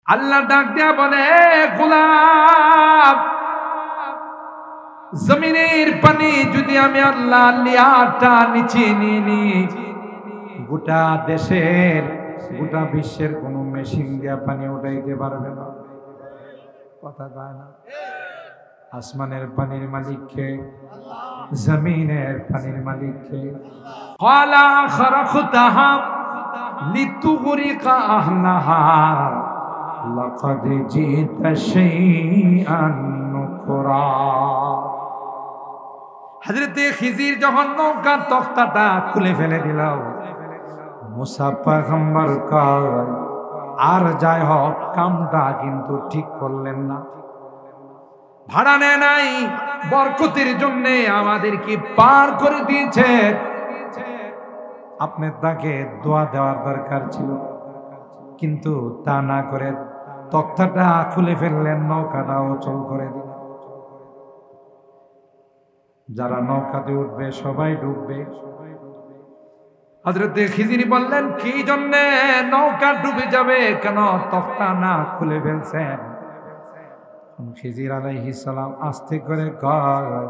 আল্লাহ ডাক দিয়া বলে, গোলাম, জমিনের পানি যদি আমি আল্লাহ লিয়াটা নিচে নিয়ে নি, গোটা দেশের গোটা বিশ্বের কোন মেশিন দিয়া পানি উঠাইতে পারবে না। কথা কয় না? আসমানের পানির মালিক কে? জমিনের পানির মালিক কে? ক্বালা খরাখতাহা লিতুগরিকা আহলাহা লাকাদ জিতা শাইআন নুকরা। হযরতে খিজির যখন নৌকার তক্তাটা খুলে ফেলে দিল, মুসা পয়গম্বর কয়, আর যাই হোক কামটা কিন্তু ঠিক করলেন না। ভাড়া নেয় নাই, বরকতের জন্য আমাদেরকে পার করে দিয়েছে। আপনি তাকে দোয়া দেওয়ার দরকার ছিল, কিন্তু তা না করে তক্তাটা খুলে ফেললেন, নৌকাটা অচল করে দিলেন। যারা নৌকাতে উঠবে সবাই ডুববে। হযরতে খিজির বললেন, কি জন্য নৌকা ডুবে যাবে, কেন তক্তা না খুলে ফেলছেন? খিজির আলাইহিস সালাম আস্তে করে কয়,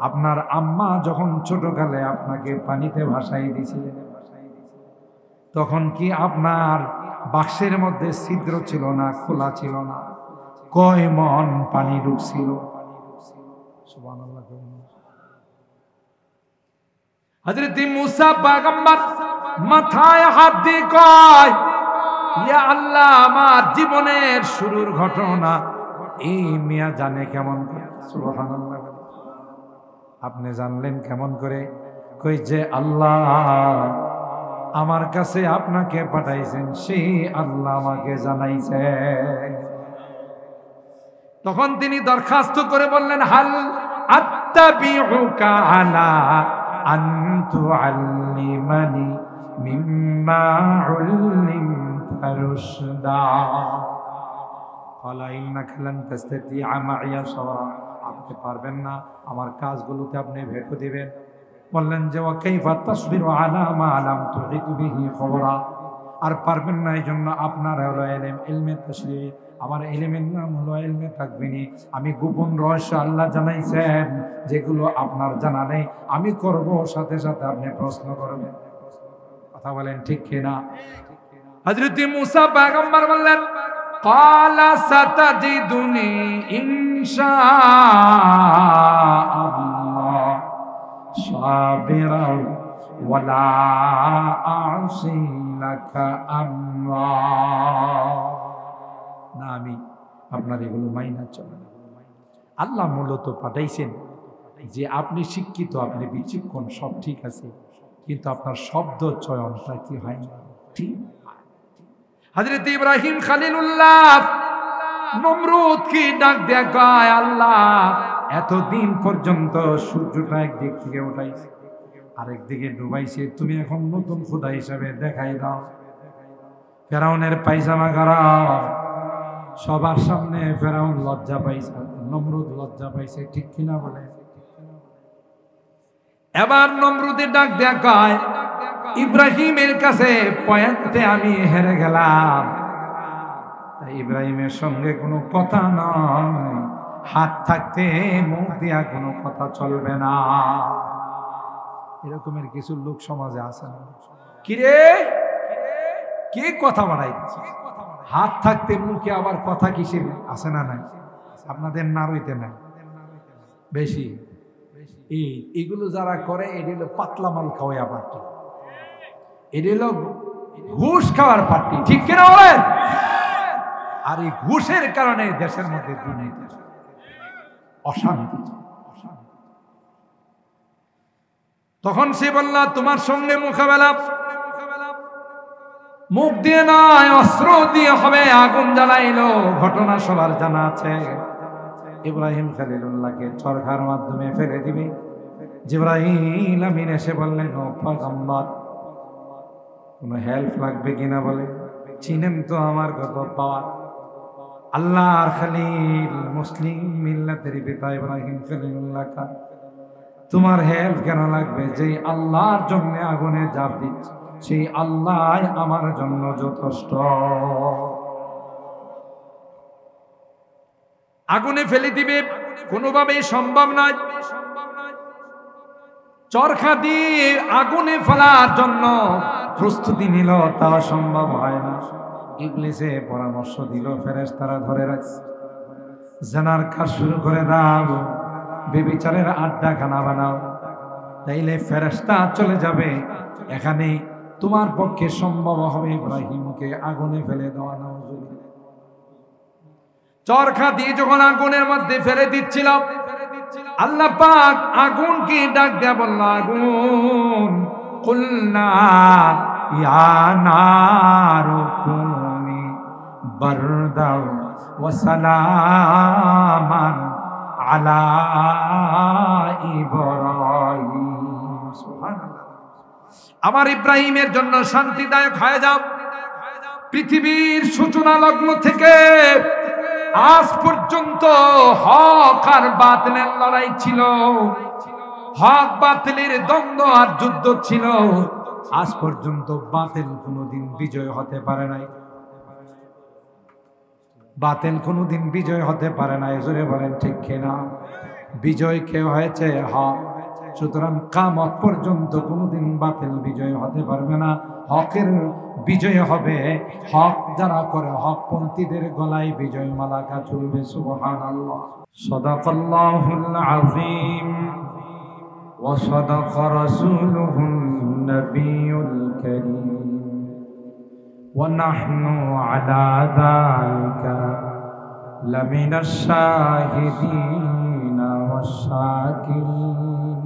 আপনার আম্মা যখন ছোটকালে আপনাকে পানিতে ভাসাই দিয়েছিলেন, তখন কি আপনার বাক্সের মধ্যে ছিদ্র ছিল না, খোলা ছিল না? কয় মন পানি ঢুকছিল? সুবহানাল্লাহ। হযরত মুসা পয়গম্বর মাথায় হাত দিয়ে কয়, ইয়া আল্লাহ, আমার জীবনের শুরুর ঘটনা এই মিয়া জানে কেমন করে? সুবহানাল্লাহ। আপনি জানলেন কেমন করে? কই যে আল্লাহ আমার কাছে আপনাকে পাঠাইছেন, সেই আল্লাহ আমাকে জানাইছে। তখন তিনি দরখাস্ত করে বললেন, হাল আত্তাবিউকা আলা আন তুআল্লিমানি মিম্মা উল্লিমতা রুশদা। ক্বালা ইন্নাকা লান তাস্তাতিআ মাইয়া সাবরা। আপনি পারবেন না, আমার কাজগুলোতে আপনি ভেটো দিবেন। বললেন যে ওয়া কাইফা তাসবিরু আলা মা লাম তুহিত বিহি খবরা। আর পারবেন না, এই জন্য আপনার হলো ইলমে তাশরীহ, আমার ইলমের নাম হলো ইলমে তাকবিনী। আমি গোপন রহস্য আল্লাহ জানাইছেন, যেগুলো আপনার জানা নেই আমি করব, সাথে সাথে আপনি প্রশ্ন করবেন। কথা বলেন ঠিক কিনা? হযরত মুসা পয়গম্বর বললেন, ক্বালা সাতাজিদুনি ইনশাআল্লাহ সাবিরা ওয়ালা আ'সি লাকা আমরা। না, আমি আপনার এগুলো মাইনা চলে না। আল্লাহ মূলত পাঠাইছেন যে আপনি শিক্ষিত, আপনি বিচক্ষণ, সব ঠিক আছে, কিন্তু আপনার শব্দ চয়নটা কি হয় না ঠিক। হযরত ইব্রাহিম খলিলুল্লাহ নমরুদ কি ডাক দেয়া কয়, আল্লাহ এতদিন পর্যন্ত সূর্যটা একদিক থেকে উঠাইছে, আরেকদিকে ডুবাইছে, তুমি এখন নতুন খোদা হিসাবে দেখাই দাও। ফেরাউনের পায়জামা গাড়াও, সবার সামনে ফেরাউন লজ্জা পাইছে, নমরুদ লজ্জা পাইছে, ঠিক কিনা বলে? এবার নমরুদের ডাক দেয়া কয়, ইব্রাহিমের কাছে পয়েন্টে আমি হেরে গেলাম, তাই ইব্রাহিমের সঙ্গে কোনো কথা নয়, হাত থাকতে মুখ দিয়া কোনো কথা চলবে না। এরকমের কিছু লোক সমাজে আছে না? কিরে কে কথা বাড়াইছে? হাত থাকতে মুখে আবার কথা কিসের আছে না? নাই আপনাদের না রইতে নাই বেশি। এইগুলো যারা করে, এটা হলো পাতলা মাল খাওয়া পার্টি, এটা হলো ঘুষ খাওয়ার পার্টি, ঠিক কিনা বলেন? আর এই ঘুষের কারণে দেশের মধ্যে দুর্নীতি, অশান্তি। তখন সে বলল, তোমার সঙ্গে মোকাবেলা মুখ দিয়ে নয়, অস্ত্র দিয়ে হবে। আগুন জ্বালাইলো, ঘটনা সবার জানা আছে। ইব্রাহিম খলিলুল্লাহকে চরকার মাধ্যমে ফেলে দিবে। জিবরাইল আমিন এসে বললেন, ও পয়গম্বর, কোনো হেল্প লাগবে কিনা বলে? চিনেন তো আমার কত পাওয়ার। আল্লাহর খলিল, মুসলিম মিল্লাতের পিতা ইব্রাহিম খলিলুল্লাহ, তোমার হেল্প কেন লাগবে? যে আল্লাহর জন্য আগুনে ঝাঁপ দিচ্ছে, সেই আল্লাহ আমার জন্য যথেষ্ট। আগুনে ফেলে দিবে, কোনোভাবেই সম্ভব নয়। চরখা দিয়ে আগুনে ফেলার জন্য প্রস্তুতি নিল, তাও সম্ভব হয় না। ইবলিসে পরামর্শ দিল, ফেরেশতারা ধরে রাখছে, জানার কাজ শুরু করে দাও, বেবিচারের আড্ডাখানা বানাও, তাইলে ফেরেশতা চলে যাবে। এখানে তোমার পক্ষে সম্ভব হবে ইব্রাহিমকে আগুনে ফেলে দেওয়া। নাউজুবিল্লাহ। চরখা দিয়ে যখন আগুনের মধ্যে ফেলে দিচ্ছিল, আল্লাহ পাক আগুনকে ডাক দেয়া বলল, আগুন, কুলনা ইয়া নারু কুনি বারদাও ওয়া সালামান আলা ইব্রাহিম। সুবহানাল্লাহ। আমার ইব্রাহিমের জন্য শান্তিদায়ক হয়ে যাও। পৃথিবীর সূচনা লগ্ন থেকে আজ পর্যন্ত হক আর বাতিলের লড়াই ছিল, হক বাতিলের দ্বন্দ্ব আর যুদ্ধ ছিল। আজ পর্যন্ত বাতিল কোনোদিন বিজয় হতে পারে নাই, বাতিল কোনোদিন বিজয় হতে পারে নাই। জোরে বলেন ঠিক কিনা? বিজয় কে হয়েছে? হক। সুতরাং কিয়ামত পর্যন্ত কোনোদিন বাতিল বিজয় হতে পারবে না, হকের বিজয় হবে। হক যারা করে, হকপন্থীদের গলায় বিজয় মালাকা চলবে। সুবহানাল্লাহ। সাদাকাল্লাহুল আযীম ওয়া সাদাকা রাসূলুহুন নবিয়্যুল কারীম ওয়া নাহনু আলা যালিকা লামিনাশ শাহিদিন ওয়াশ শাকিরিন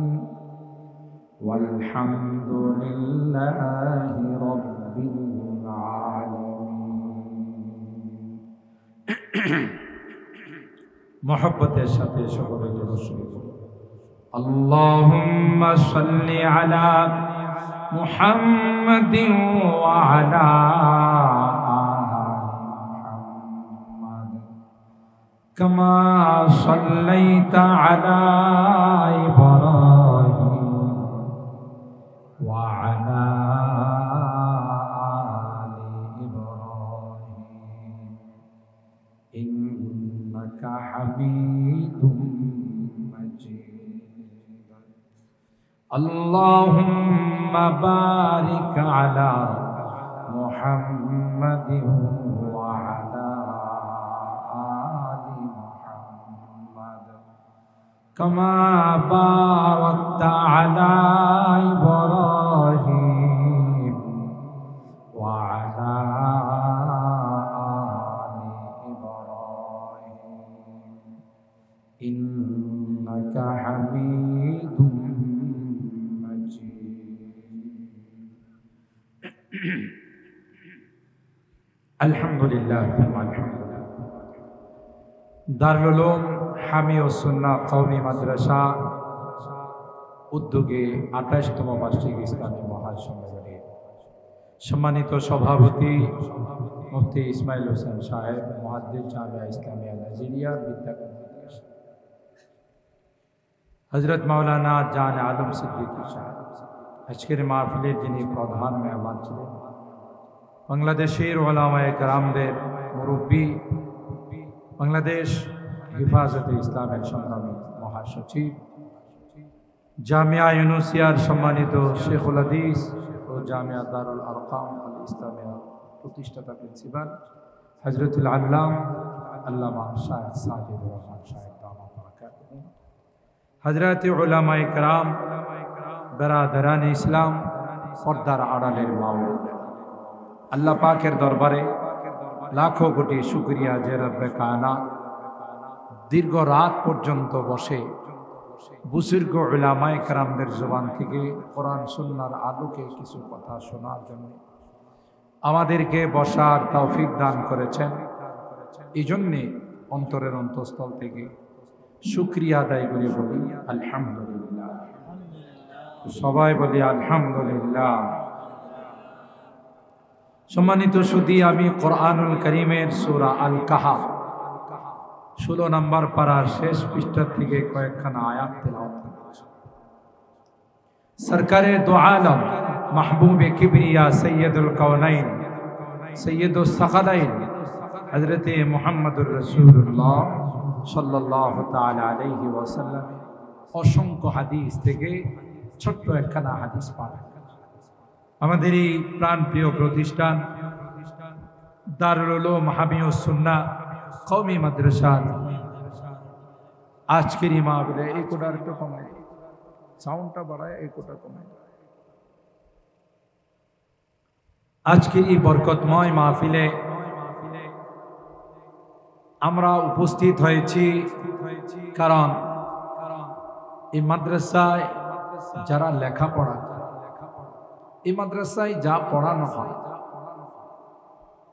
ওয়ালহামদুলিল্লাহি রাব্বিল আলামিন। মোহব্বতের সাথে সকলে আল্লাহুম্মা সাল্লি আলা মুহাম্মাদিন ওয়া আলা কামা সাল্লাইতা আলা ইব্রাহিম ওয়া আলা আলি ইব্রাহিম ইন্নাকা হামিদুম মাজিদ। আল্লাহুম্মা বারিক আলা মুহাম্মাদিন ওয়া আলা كما باركت على إبراهيم وعلى آل إبراهيم إنك حميد مجيد. الحمد لله ثم الحمد لله. দারুল উলুম হামিউস সুন্নাহ কওমি মাদ্রাসা উদ্যোগে ২৮তম বার্ষিক ইসলামী মহাসম্মেলনের সম্মানিত সভাপতি মুফতি ইসমাইল হোসেন সাহেব, মুহাদ্দিস জামিয়া ইসলামিয়া নাজিরিয়া বিদ্যাকেন্দ্র, হযরত মাওলানা জান আলম সিদ্দিকী সাহেব, আজকের মাহফিলের যিনি প্রধান মেহমান ছিলেন, বাংলাদেশের উলামায়ে কেরামদের মুরব্বী, বাংলাদেশ হেফাজতে ইসলামের সংগ্রামী মহাসচিব, জামিয়া ইউনুসিয়ার সম্মানিত শেখুল হাদিস ও জামিয়া দারুল আরকাম আল ইসলামিয়া প্রতিষ্ঠাতা প্রিন্সিপাল হযরতুল আল্লাম আল্লামা শাইখ সাজিদুর রহমান সাহেব দামাত বারাকাতুহু, হযরত উলামায়ে কেরাম, বেরাদারান ইসলাম, পর্দার আড়ালের মা ও বোনেরা, আল্লাহ পাকের দরবারে লাখো কোটি শুকরিয়া যে রব্বে কায়নাত দীর্ঘ রাত পর্যন্ত বসে বুজুর্গ উলামায়ে কেরামদের জবান থেকে কোরআন সুন্নাহর আলোকে কিছু কথা শোনার জন্য আমাদেরকে বসার তৌফিক দান করেছেন। এই জন্যে অন্তরের অন্তঃস্থল থেকে শুকরিয়া আদায় করে বলি আলহামদুলিল্লাহ। সবাই বলি আলহামদুলিল্লাহ। সম্মানিত সুধী, আমি কোরআনুল কারীমের সূরা আল কাহাফ 16 নম্বর পারার শেষ পৃষ্ঠা থেকে কয়েকখানা আয়াত তেলাওয়াত করেছি। সরকারে দু আলম, মাহবুবে কিবরিয়া, সৈয়দুল কাউনাইন, সৈয়দুস সাকালাইন, হযরতে মুহাম্মদুর রাসূলুল্লাহ সাল্লাল্লাহু তাআলা আলাইহি ওয়াসাল্লাম অসংখ্য হাদিস থেকে ছোট্ট একখানা হাদিস পাঠ। আমাদের এই প্রাণপ্রিয় প্রতিষ্ঠান দারুল উলুম হামিউস সুন্নাহ কওমি মাদ্রাসা আজকের এই মাহফিলে এই কোটার একটু কমায়, সাউন্ডটা বাড়ায়, এই কোটা কমায়। আজকের এই বরকতময় মাহফিলে আমরা উপস্থিত হয়েছি কারণ এই মাদ্রাসায় যারা লেখাপড়া, এই মাদ্রাসায় যা পড়ানো হয়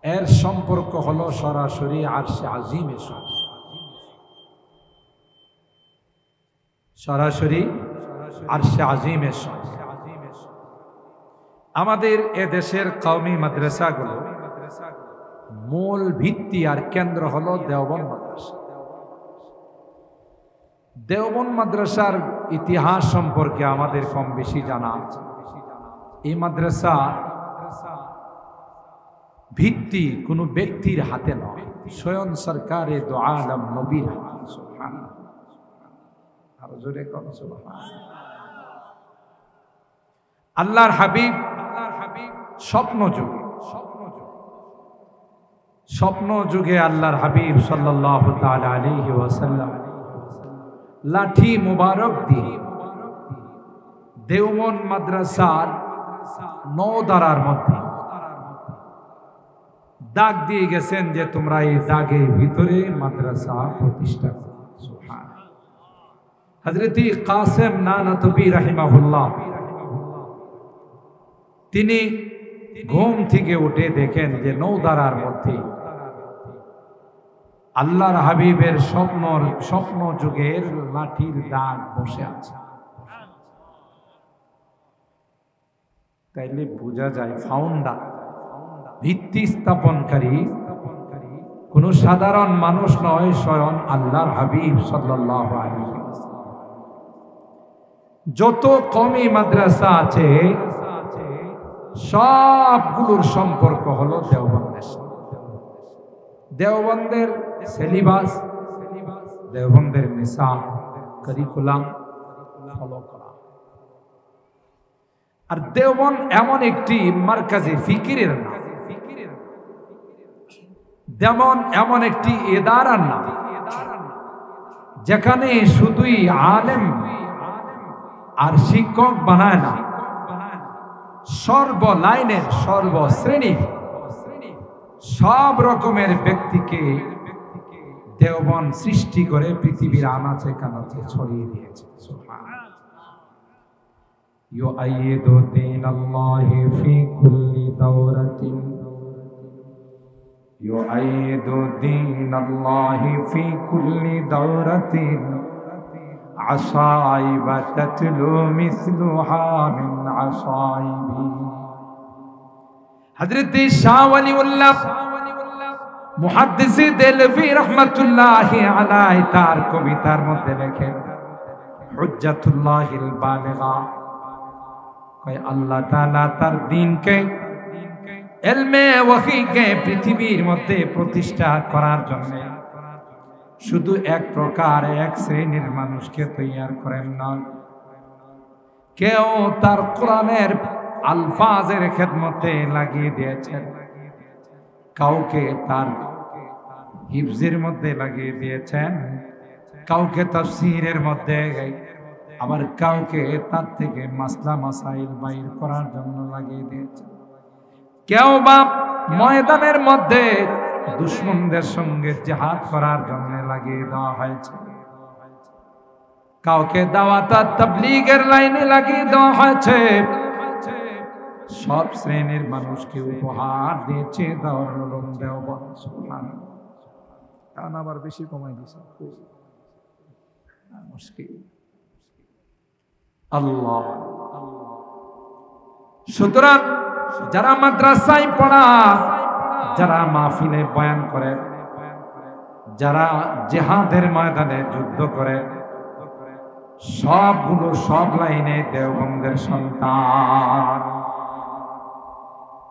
এর সম্পর্ক হলো সরাসরি আরশে আজিমের সঙ্গে, সরাসরি আরশে আজিমের সঙ্গে। আমাদের এদেশের কওমি মাদ্রাসাগুলো মূল ভিত্তি আর কেন্দ্র হলো দেওবন্দ মাদ্রাসা। দেওবন্দ মাদ্রাসার ইতিহাস সম্পর্কে আমাদের কম বেশি জানা আছে। এই মাদ্রাসা ভিত্তি কোনো ব্যক্তির হাতে নয়, স্বয়ং সরকারে দো আলম নবীর হাতে। সুবহানাল্লাহ, আরো জোরে কোন সুবহানাল্লাহ। আল্লাহর হাবিব স্বপ্ন যুগে আল্লাহর হাবিব সাল্লাল্লাহু তাআলা আলাইহি ওয়াসাল্লাম লাঠি মুবারক দিয়ে দেওবন্দ মাদ্রাসার নওদারার মধ্যে দাগ দিয়ে গেছেন যে তোমরা এই দাগের ভিতরে মাদ্রাসা প্রতিষ্ঠা করো। সুবহানাল্লাহ। হযরত কাসেম নানাতবী রাহিমাহুল্লাহ তিনি ঘুম থেকে উঠে দেখেন যে নওদারার মধ্যে আল্লাহর হাবিবের স্বপ্ন যুগের লাঠির দাগ বসে আছে। তাইলে বোঝা যায় ফাউন্ডার, ভিত্তি স্থাপনকারী কোন সাধারণ মানুষ নয়, স্বয়ং আল্লাহর হাবিব সাল্লাল্লাহু আলাইহি ওয়াসাল্লাম। যত কওমি মাদ্রাসা আছে সবগুলোর সম্পর্ক হলো দেওবন্দের সাথে। দেওবন্দের সিলেবাস, দেওবন্দের নিসাব, কারিকুলাম ফলো করা। আর দেওবন্দ এমন একটি মারকাজে ফিকিরের নাম, এমন একটি ইদারার নাম যেখানে শুধুই আলেম আর শিক্ষক বানায় না, সর্ব লাইনের সর্বশ্রেণীর সব রকমের ব্যক্তিকে দেওবন্দ সৃষ্টি করে পৃথিবীর আনাচে কানাচে ছড়িয়ে দিয়েছে। সুবহানাল্লাহ। ইউআইয়িদু দীনাল্লাহি ফি কুল্লি দাওরাতিন, ইউআইয়িদু দীনাল্লাহি ফি কুল্লি দাওরাতিন আসাইবা তাতলু মিসলুহা মিন আসাইবি। হযরত শাহ ওয়ালিউল্লাহ মুহাদ্দিস দেলভি রাহমাতুল্লাহি আলাইহি তার কবিতার মধ্যে লেখেন হুজ্জাতুল্লাহিল বালিগা, কয় আল্লাহ তাআলা তার দ্বীনকে, ইলমে ওয়াহীকে পৃথিবীর মধ্যে প্রতিষ্ঠা করার জন্য শুধু এক প্রকার এক শ্রেণীর মানুষকে তৈরি করেন না, কেউ তার কোরআনের আলফাজের খেদমতে লাগিয়ে দিয়েছেন, কাউকে তার হিফজের মধ্যে লাগিয়ে দিয়েছেন, কাউকে তাফসীরের মধ্যে, আবার কাউকে তার থেকে মাসলা মাসাইল বাইর করার জন্য লাগিয়ে দিয়েছেন, কেউ বা ময়দানের মধ্যে দুশমনদের সঙ্গে জিহাদ করার জন্য লাগিয়ে দেওয়া হয়েছে, কাউকে দাওয়াত আর তাবলীগের লাইনে লাগিয়ে দেওয়া হয়েছে। সব শ্রেণীর মানুষকে উপহার দিয়েছে দারুল উলুম দেওবন্দ। সুবহানাল্লাহ। কারণ আবার বেশি কমাই দিছে মুশকিল। আল্লাহ। সুতরাং যারা মাদ্রাসায় পড়া, যারা মাহফিলে বয়ান করে, যারা জিহাদের ময়দানে যুদ্ধ করে, সবগুলো সব লাইনে দেওবন্দের সন্তান।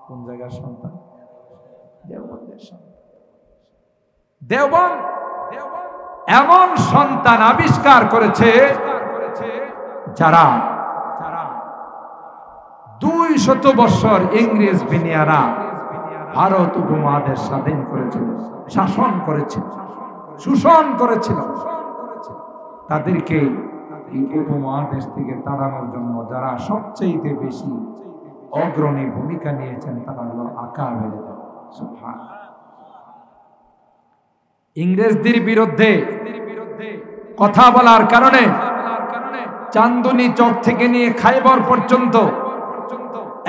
কোন জায়গার সন্তান? দেওবন্দের সন্তান। দেওবন্দ এমন সন্তান আবিষ্কার করেছে যারা 200 বছর ইংরেজ বিনিয়ারা ভারত উপমহাদেশ স্বাধীন করেছিল, শাসন করেছিল, শোষণ করেছিল। তাদেরকে এই উপমহাদেশ থেকে তাড়ানোর জন্য যারা সবচেয়ে বেশি অগ্রণী ভূমিকা নিয়েছেন তারা হলো আকাবের। ইংরেজদের বিরুদ্ধে কথা বলার কারণে চান্দনী চক থেকে নিয়ে খাইবার পর্যন্ত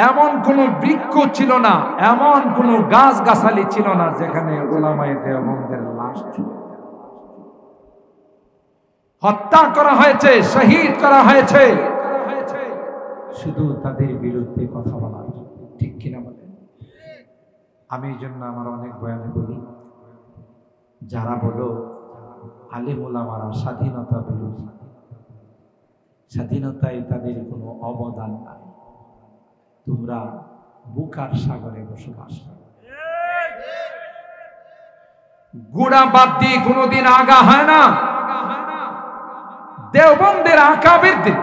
এমন কোন বৃক্ষ ছিল না, এমন কোন গাছ গাছালি ছিল না যেখানে উলামায়ে দেওবন্দের লাশ ছিল। হত্যা করা হয়েছে, শহীদ করা হয়েছে শুধু তাদের বিরুদ্ধে কথা বলার জন্য। ঠিক কিনা বলেন? আমি এই জন্য আমার অনেক বয়ানে বলি, যারা বলো আলেম ওলামারা স্বাধীনতা বিরোধী, স্বাধীনতায় তাদের কোনো অবদান নাই, তোমরা বুকার সাগরে বসবাস করো। গোড়া বাদ দিয়ে কোনোদিন আগা হয় না। দেওবন্দের আকাবেরদের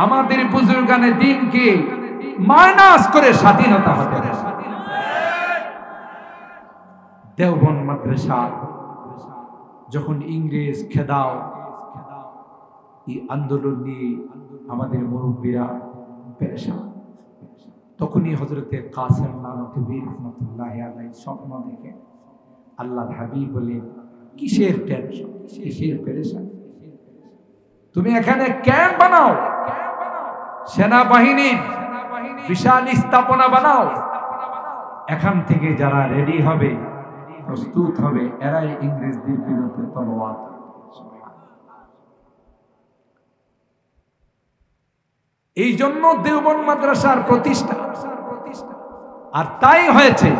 আমাদের বুজুর্গানে দিনকে মাইনাস করে স্বাধীনতা হবে। দেওবন্দ মাদ্রাসা যখন ইংরেজ খেদাও এই আন্দোলন নিয়ে আমাদের মুরব্বীরা পেরেশান, তখনই হযরতে কাসেম নানকবী রাহমাতুল্লাহি আলাইহি স্বপ্ন দেখে আল্লাহর হাবিব বলে, কিসের টেনশন, কিসের পেরেশান, তুমি এখানে ক্যাম্প বানাও, সেনাবাহিনীর বিশাল স্থাপনা বানাও, এখান থেকে যারা রেডি হবে, প্রস্তুত হবে, এরাই ইংরেজদের বিরুদ্ধে তলোয়ার। এই জন্য দেওবন্দ মাদ্রাসার প্রতিষ্ঠা। আর তাই হয়েছে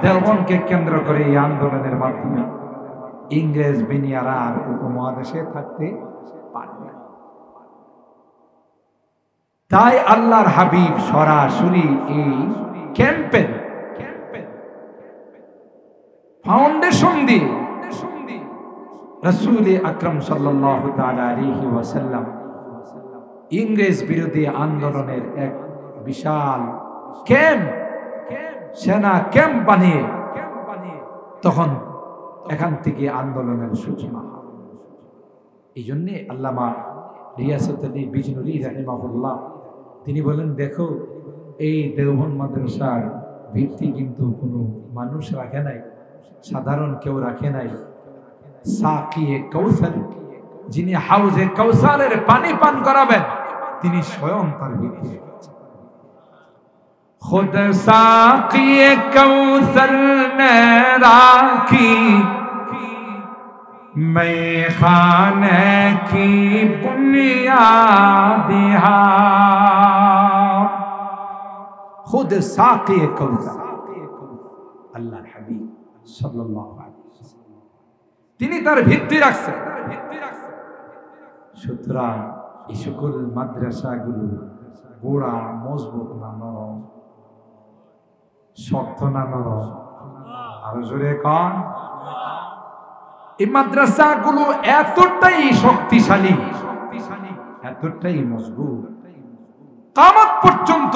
দেওবন্দকে কেন্দ্র করে এই আন্দোলনের মাধ্যমে ইংরেজ বিনিয়ারা আর উপমহাদেশে থাকতে পারে না। তাই আল্লাহর হাবিব সরাসরি এই ক্যাম্পেন ফাউন্ডেশন দিয়ে রাসূল আকরাম সাল্লাল্লাহু তাআলা আলাইহি ওয়াসাল্লাম ইংরেজ বিরোধী আন্দোলনের এক বিশাল ক্যাম্প, সেনা ক্যাম্প বানিয়ে তখন এখান থেকে আন্দোলনের সূচনা। এই জন্যে আল্লামা রিয়াসত আলী বিজনুরী রাহিমাহুল্লাহ তিনি বলেন, দেখো এই দেওবন্দ মাদ্রাসার ভিত্তি কিন্তু কোনো মানুষ রাখে নাই, সাধারণ কেউ রাখে নাই। সাকিয়ে কাউসার, যিনি হাউজে কাউসারের পানি পান করাবেন, তিনি স্বয়ং তার ভিত্তি রেখেছেন। খুদ সাকিয়ে কাউসার নে রাখি मैखाने की बुनियाद खुद साक़ी कौसर আল্লাহর হাবিব সাল্লাল্লাহু আলাইহি ওয়াসাল্লাম তিনি তার ভিত্তি রাখছেন। সুতরাং এই সকল মাদ্রাসাগুলো গোড়া মজবুত না নরম, শক্ত না নরম, আরো জোরে কান। এই মাদ্রাসাগুলো এতটাই শক্তিশালী, এতটাই মজবুত, কিয়ামত পর্যন্ত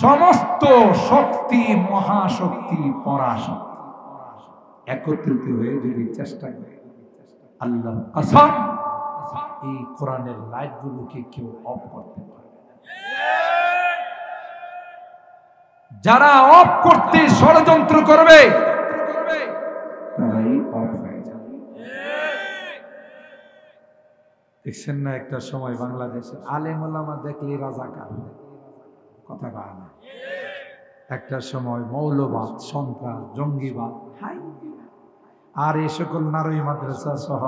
সমস্ত শক্তি, মহাশক্তি, পরাশক্তি একত্রিত হয়ে যদি চেষ্টা করে, আল্লাহর কসম এই কোরআনের লাইটগুলোকে কেউ অফ করতে পারবে না। যারা অফ করতে ষড়যন্ত্র করবে তারাই অফ হয়ে যাবে। দেখছেন না একটা সময় বাংলাদেশে আলেম ওলামা দেখলে রাজাকার কথা কয় না, একটা সময় মৌলবাদ, সন্ত্রাস, জঙ্গিবাদ, আর এই সকল নারী মাদ্রাসা সহ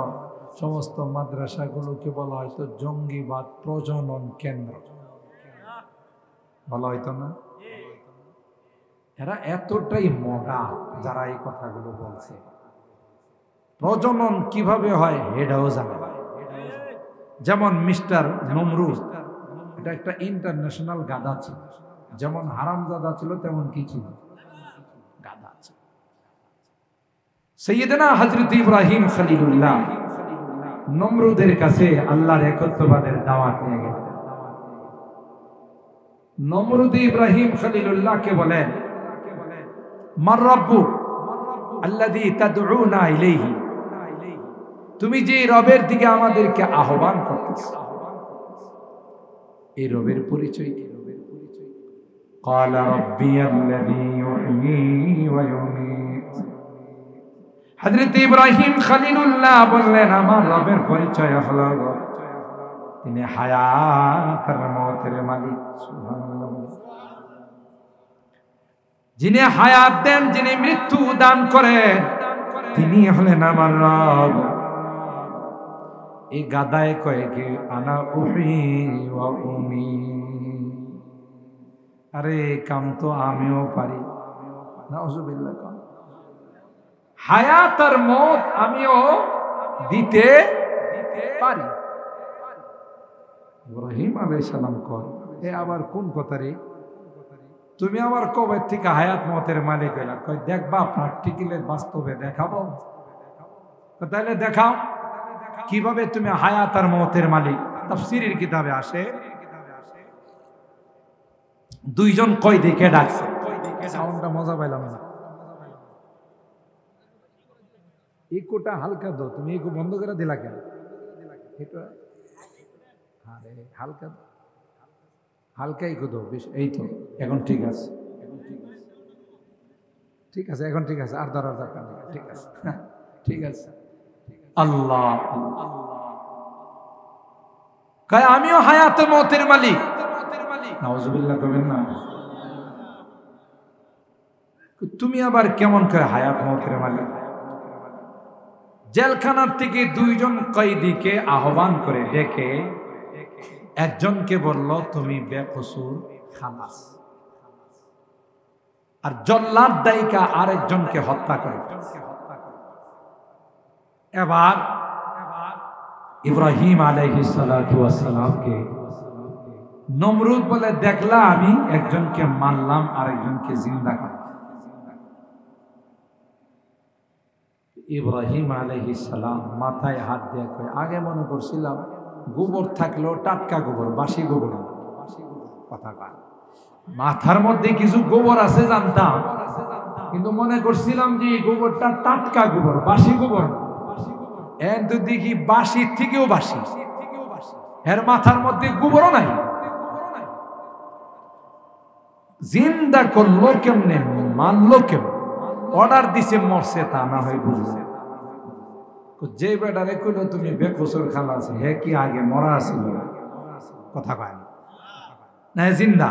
সমস্ত মাদ্রাসাগুলোকে বলা হয়তো জঙ্গিবাদ প্রজনন কেন্দ্র বলা হয়তো না। এরা এতটাই মগা যারা এই কথাগুলো বলছে, প্রজনন কিভাবে হয় এটাও জানে না। যেমন মিস্টার নমরুদ, এটা একটা ইন্টারন্যাশনাল গাধা ছিল, যেমন হারামজাদা ছিল তেমন কি ছিল, গাধা ছিল। সাইয়েদনা হযরত ইব্রাহিম খলিলুল্লাহ নমরুদের কাছে আল্লাহর একত্ববাদের দাওয়াত নিয়ে গেলেন। নমরুদ ইব্রাহিম খলিলুল্লাহকে বলেন, মার রাব্বুক আল্লাযী তাদউনা ইলাইহি, তুমি যে রবের দিকে আমাদেরকে আহ্বান করতেছো, এই রবের পরিচয় কি? قال ربي الذي يحيي ويميت। হযরত ইব্রাহিম খলিলুল্লাহ বললেন, আমার রবের পরিচয় হলো তিনি হায়াত আর মওতের মালিক। সুবহানাল্লাহ। যিনি হায়াত দেন, যিনি মৃত্যু দান করেন, তিনি হলেন আমার রব। এই গাদায় কয় কি আনা উহি ওয়া উমি, আরে কাম তো আমিও পারি। নাউজুবিল্লাহ। হায়াত আর মওত আমিও দিতে পারি। ইব্রাহিম আলাইহিস সালাম কয়, এ আবার কোন কথা রে? তুমি আবার কবে থেকে হায়াত মওতের মালিক হইলা? কয় দেখবা প্র্যাকটিক্যালি বাস্তবে দেখাবো। তাহলে দেখাও কিভাবে তুমি হায়াত আর মওতের মালিক। তাফসীরের কিতাবে আসে দুইজন কয়েদিকে ডাকছে। সাউন্ডটা মজা পাইলাম না, ইকোটা হালকা দাও। তুমি ইকো বন্ধ করে দিলা কেন? এটা আরে হালকা হালকা ইকো দাও বেশ। এই তো এখন ঠিক আছে, ঠিক আছে, এখন ঠিক আছে। আর দরার দরকার নেই, ঠিক আছে, ঠিক আছে। আল্লাহ কয় আমিও হায়াত মওতের মালিক। নাউজুবিল্লাহ কবেন না। তুমি আবার কেমন করে হায়াত মওতের মালিক? জেলখানার থেকে দুইজন কয়েদিকে আহ্বান করে ডেকে একজনকে বলল তুমি বেকসুর খালাস, আর জল্লাদ দায়িকা আরেকজনকে হত্যা করে। এবার ইব্রাহিম আলাইহিস সালাতু ওয়াস সালামকে নমরুদ বলে, দেখলা আমি একজনকে মারলাম আরেকজনকে জিন্দা করলাম। ইব্রাহিম আলাইহিস সালাম মাথায় হাত দিয়ে কয়, আগে মনে করছিলাম গোবর থাকলেও টাটকা গোবর, বাসি গোবর কথা কয়। মাথার মধ্যে কিছু গোবর আছে জানতাম, কিন্তু মনে করছিলাম যে এই গোবরটা টাটকা গোবর, বাসি গোবর। কিন্তু দেখি বাসির থেকেও বাসি, এর মাথার মধ্যে গোবরও নাই। জিন্দা করলো কেমনে, মানলো কেমন? অর্ডার দিছে মরছে তা না হয় বুঝছে। যে বেটারে কইলো তুমি বেকসুর খালাস, হে কি আগে মরা আছিল? কথা কয় না, জিন্দা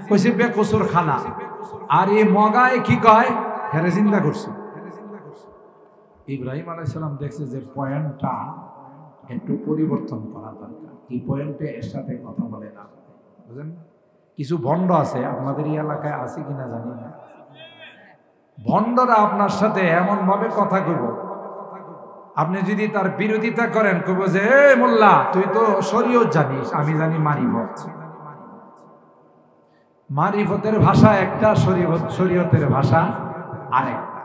কইছে বেকসুর খালাস। আর এই মগায় কি কয়, হেরে জিন্দা করছে। ইব্রাহিম আলাইহিস সালাম দেখছে যে পয়েন্টটা একটু পরিবর্তন করা দরকার, এই পয়েন্টে এর সাথে কথা বলে না। বুঝলেন? কিছু ভণ্ড আছে, আপনাদের এই এলাকায় আছে কিনা জানি না। ভণ্ডরা আপনার সাথে এমন ভাবে কথা কইব, আপনি যদি তার বিরোধিতা করেন কইব যে এ মোল্লা তুই তো শরীয়ত জানিস, আমি জানি মারিফত। মারিফতের ভাষা একটা, শরীয়তের ভাষা আরেকটা।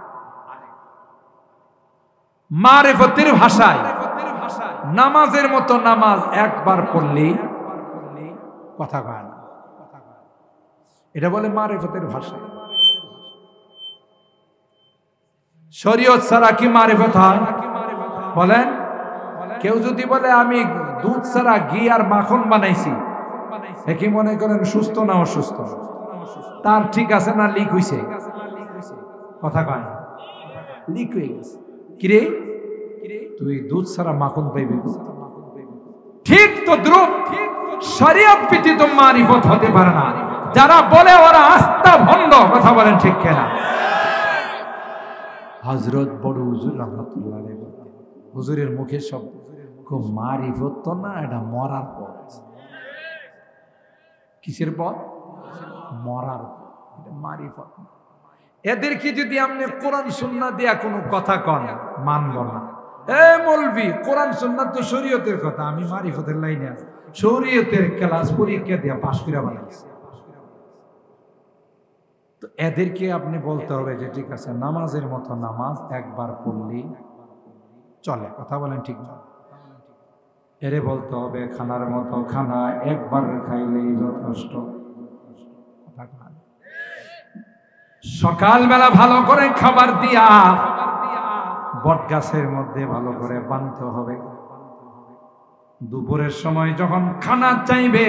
মারিফতের ভাষায় নামাজের মতো নামাজ একবার পড়লেই কথা কয় না, এটা বলে মারিফতের ভাষা। শরীয়ত ছাড়া কি মারিফত হয়? বলেন। কেউ যদি বলে আমি দুধ ছাড়া ঘি আর মাখন বানাইছি, কি মনে করেন সুস্থ না অসুস্থ? তার ঠিক আছে না লিক হইছে? কথা কয় না, লিক হয়ে গেছে। কিরে তুই দুধ ছাড়া মাখন পাইবি? ঠিক তো দ্রুপ শরীয়ত ব্যতীত মারিফত হতে পারে না। যারা বলে ওরা আস্থা ভণ্ড। কথা বলেন ঠিক কিনা? হযরত বড় হুজুর রাহমাতুল্লাহ আলাইহি হুজুরের মুখে সব মারিফত তো না, এটা মরার পথ। কিসের পথ? মরার পথ, এটা মারিফত। এদেরকে যদি আপনি কোরআন সুন্নাহ দিয়া কোনো কথা কন, মানব না। এ মৌলভী, কোরআন সুন্নাহ তো শরীয়তের কথা, আমি মারিফতের লাইনে আছি। শরীয়তের ক্লাস পরীক্ষা দিয়া পাশ করে বানাইছি। তো এদেরকে আপনি বলতে হবে যে ঠিক আছে, নামাজের মতো নামাজ একবার পড়লেই চলে। কথা বলেন ঠিক না? এরে বলতে হবে খানার মতো খানা একবার খাইলেই যথেষ্ট। সকালবেলা ভালো করে খাবার দিয়া বট গাছের মধ্যে ভালো করে বাঁধতে হবে। দুপুরের সময় যখন খানা চাইবে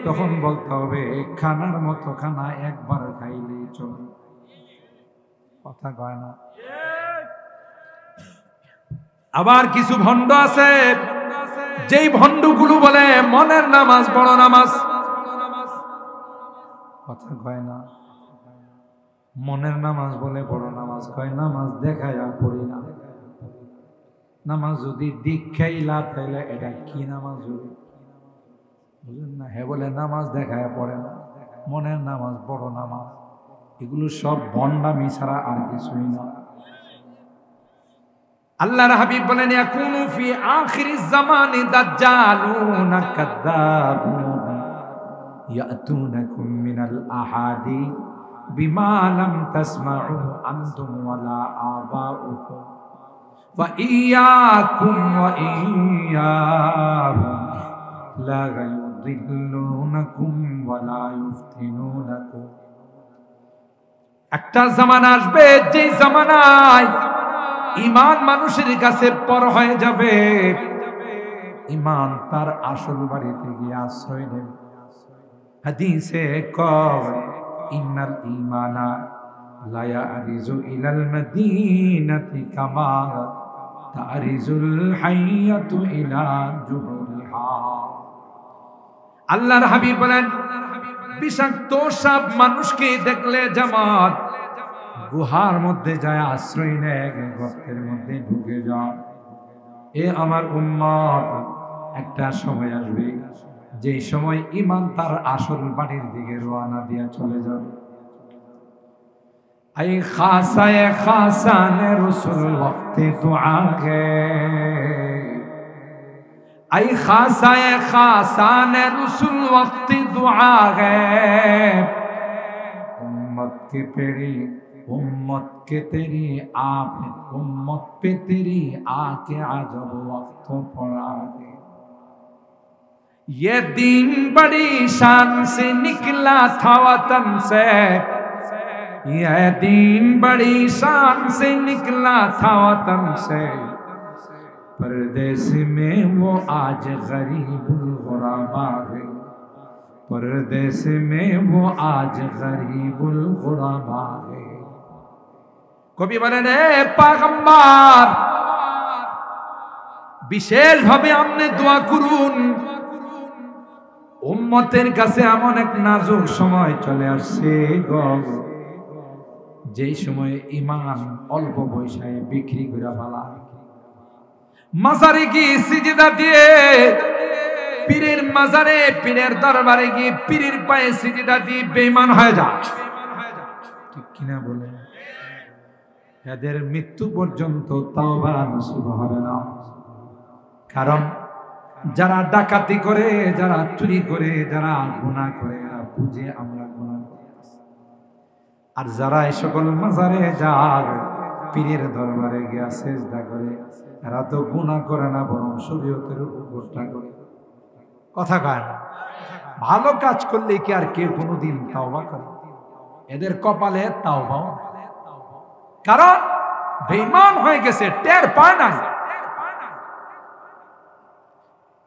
তখন বলতে হবে খানার মতো খানা একবার খাইলেই চলে। কথা কয় না? আবার কিছু ভণ্ড আছে, যেই ভণ্ডগুলো বলে মনের নামাজ বড় নামাজ। কথা কয় না? মনের নামাজ বলে বড় নামাজ, কয় নামাজ দেখায়া পড়ি না। নামাজ যদি দীক্ষাই লাভ তাইলে এটা কি নামাজ হবে? বুঝলেন না? হে বলে নামাজ দেখায় পড়ে না, মনের নামাজ বড় নামাজ। এগুলো সব ভণ্ডামি ছাড়া আর কিছুই না। আল্লাহর হাবিব বলেন ইয়াকুনু ফি আখিরিজ জামানি দাজ্জালুনা কাযাবুন ইয়াতুনাকুম মিনাল আহাদিস বিমা লাম তাসমাউ আনতুম ওয়ালা আবাউকুম ফা ইয়্যাকুম ওয়া ইয়্যাহুম লা ইউদিল্লুনাকুম ওয়ালা ইফতিনুনাকুম। একটা জামানা আসবে যে জামানায় ঈমান মানুষের কাছে পর হয়ে যাবে, ঈমান তার আসল বাড়িতে গিয়ে আশ্রয় নেবে। হাদিসে কয় ইন্নাল ঈমানা লা ইয়ারিজু ইলাল মাদিনাতি কামা তারিজুল হাইয়াতু ইলা জুহুরিহা। আল্লাহর হাবিব বলেন বিষাক্ত সাপ মানুষকে দেখলে জামাত গুহার মধ্যে যায় আশ্রয় নেয়, গর্তের মধ্যে ঢুকে যায়। এ আমার উম্মত, একটা সময় আসবে যেই সময় ঈমান তার আসল বাড়ির দিকে রওনা দিয়া চলে যাবে। আই খাসায়ে খাসানে রাসূল ওয়াক্তে দুআ গে, আই খাসায়ে খাসানে রাসূল ওয়াক্তে দুআ গে। उम्मत के तेरी आप उम्मत पे तेरी आके अजब वक्त पड़ा है। ये दिन बड़ी शान से निकला था वतन से, ये दिन बड़ी शान से निकला था वतन से, परदेस में वो आज गरीबुल गुरबा है, परदेस में वो आज गरीबुल गुरबा है। কবি বলেন হে পয়গম্বর, বিশেষ ভাবে আপনি দোয়া করুন, উম্মতের কাছে এমন এক নাজুক সময় চলে আসছে গো, যেই সময় ঈমান অল্প পয়সায় বিক্রি করে ফেলা। মাজারে গিয়ে সিজদা দিয়ে পীরের মাজারে পীরের দরবারে গিয়ে পীরের পায়ে সিজদা দিয়ে বেঈমান হয়ে যায়। ঠিক কিনা বলেন? এদের মৃত্যু পর্যন্ত তাওবা নসিব হবে না। কারণ যারা ডাকাতি করে, যারা চুরি করে, যারা গুনাহ করে, এরা বুঝে আমরা গুনাহ করতেছি। আর যারা এই সকল মাজারে যায়, পীরের দরবারে গিয়ে সিজদা করে, এরা তো গুনাহ করে না, বরং শরীয়তের উপরটা করে। কথা কয় না? ভালো কাজ করলে কি আর কেউ কোনোদিন তাওবা করে? এদের কপালে তাওবা, কারণ বেঈমান হয়ে গেছে, টের পায় না।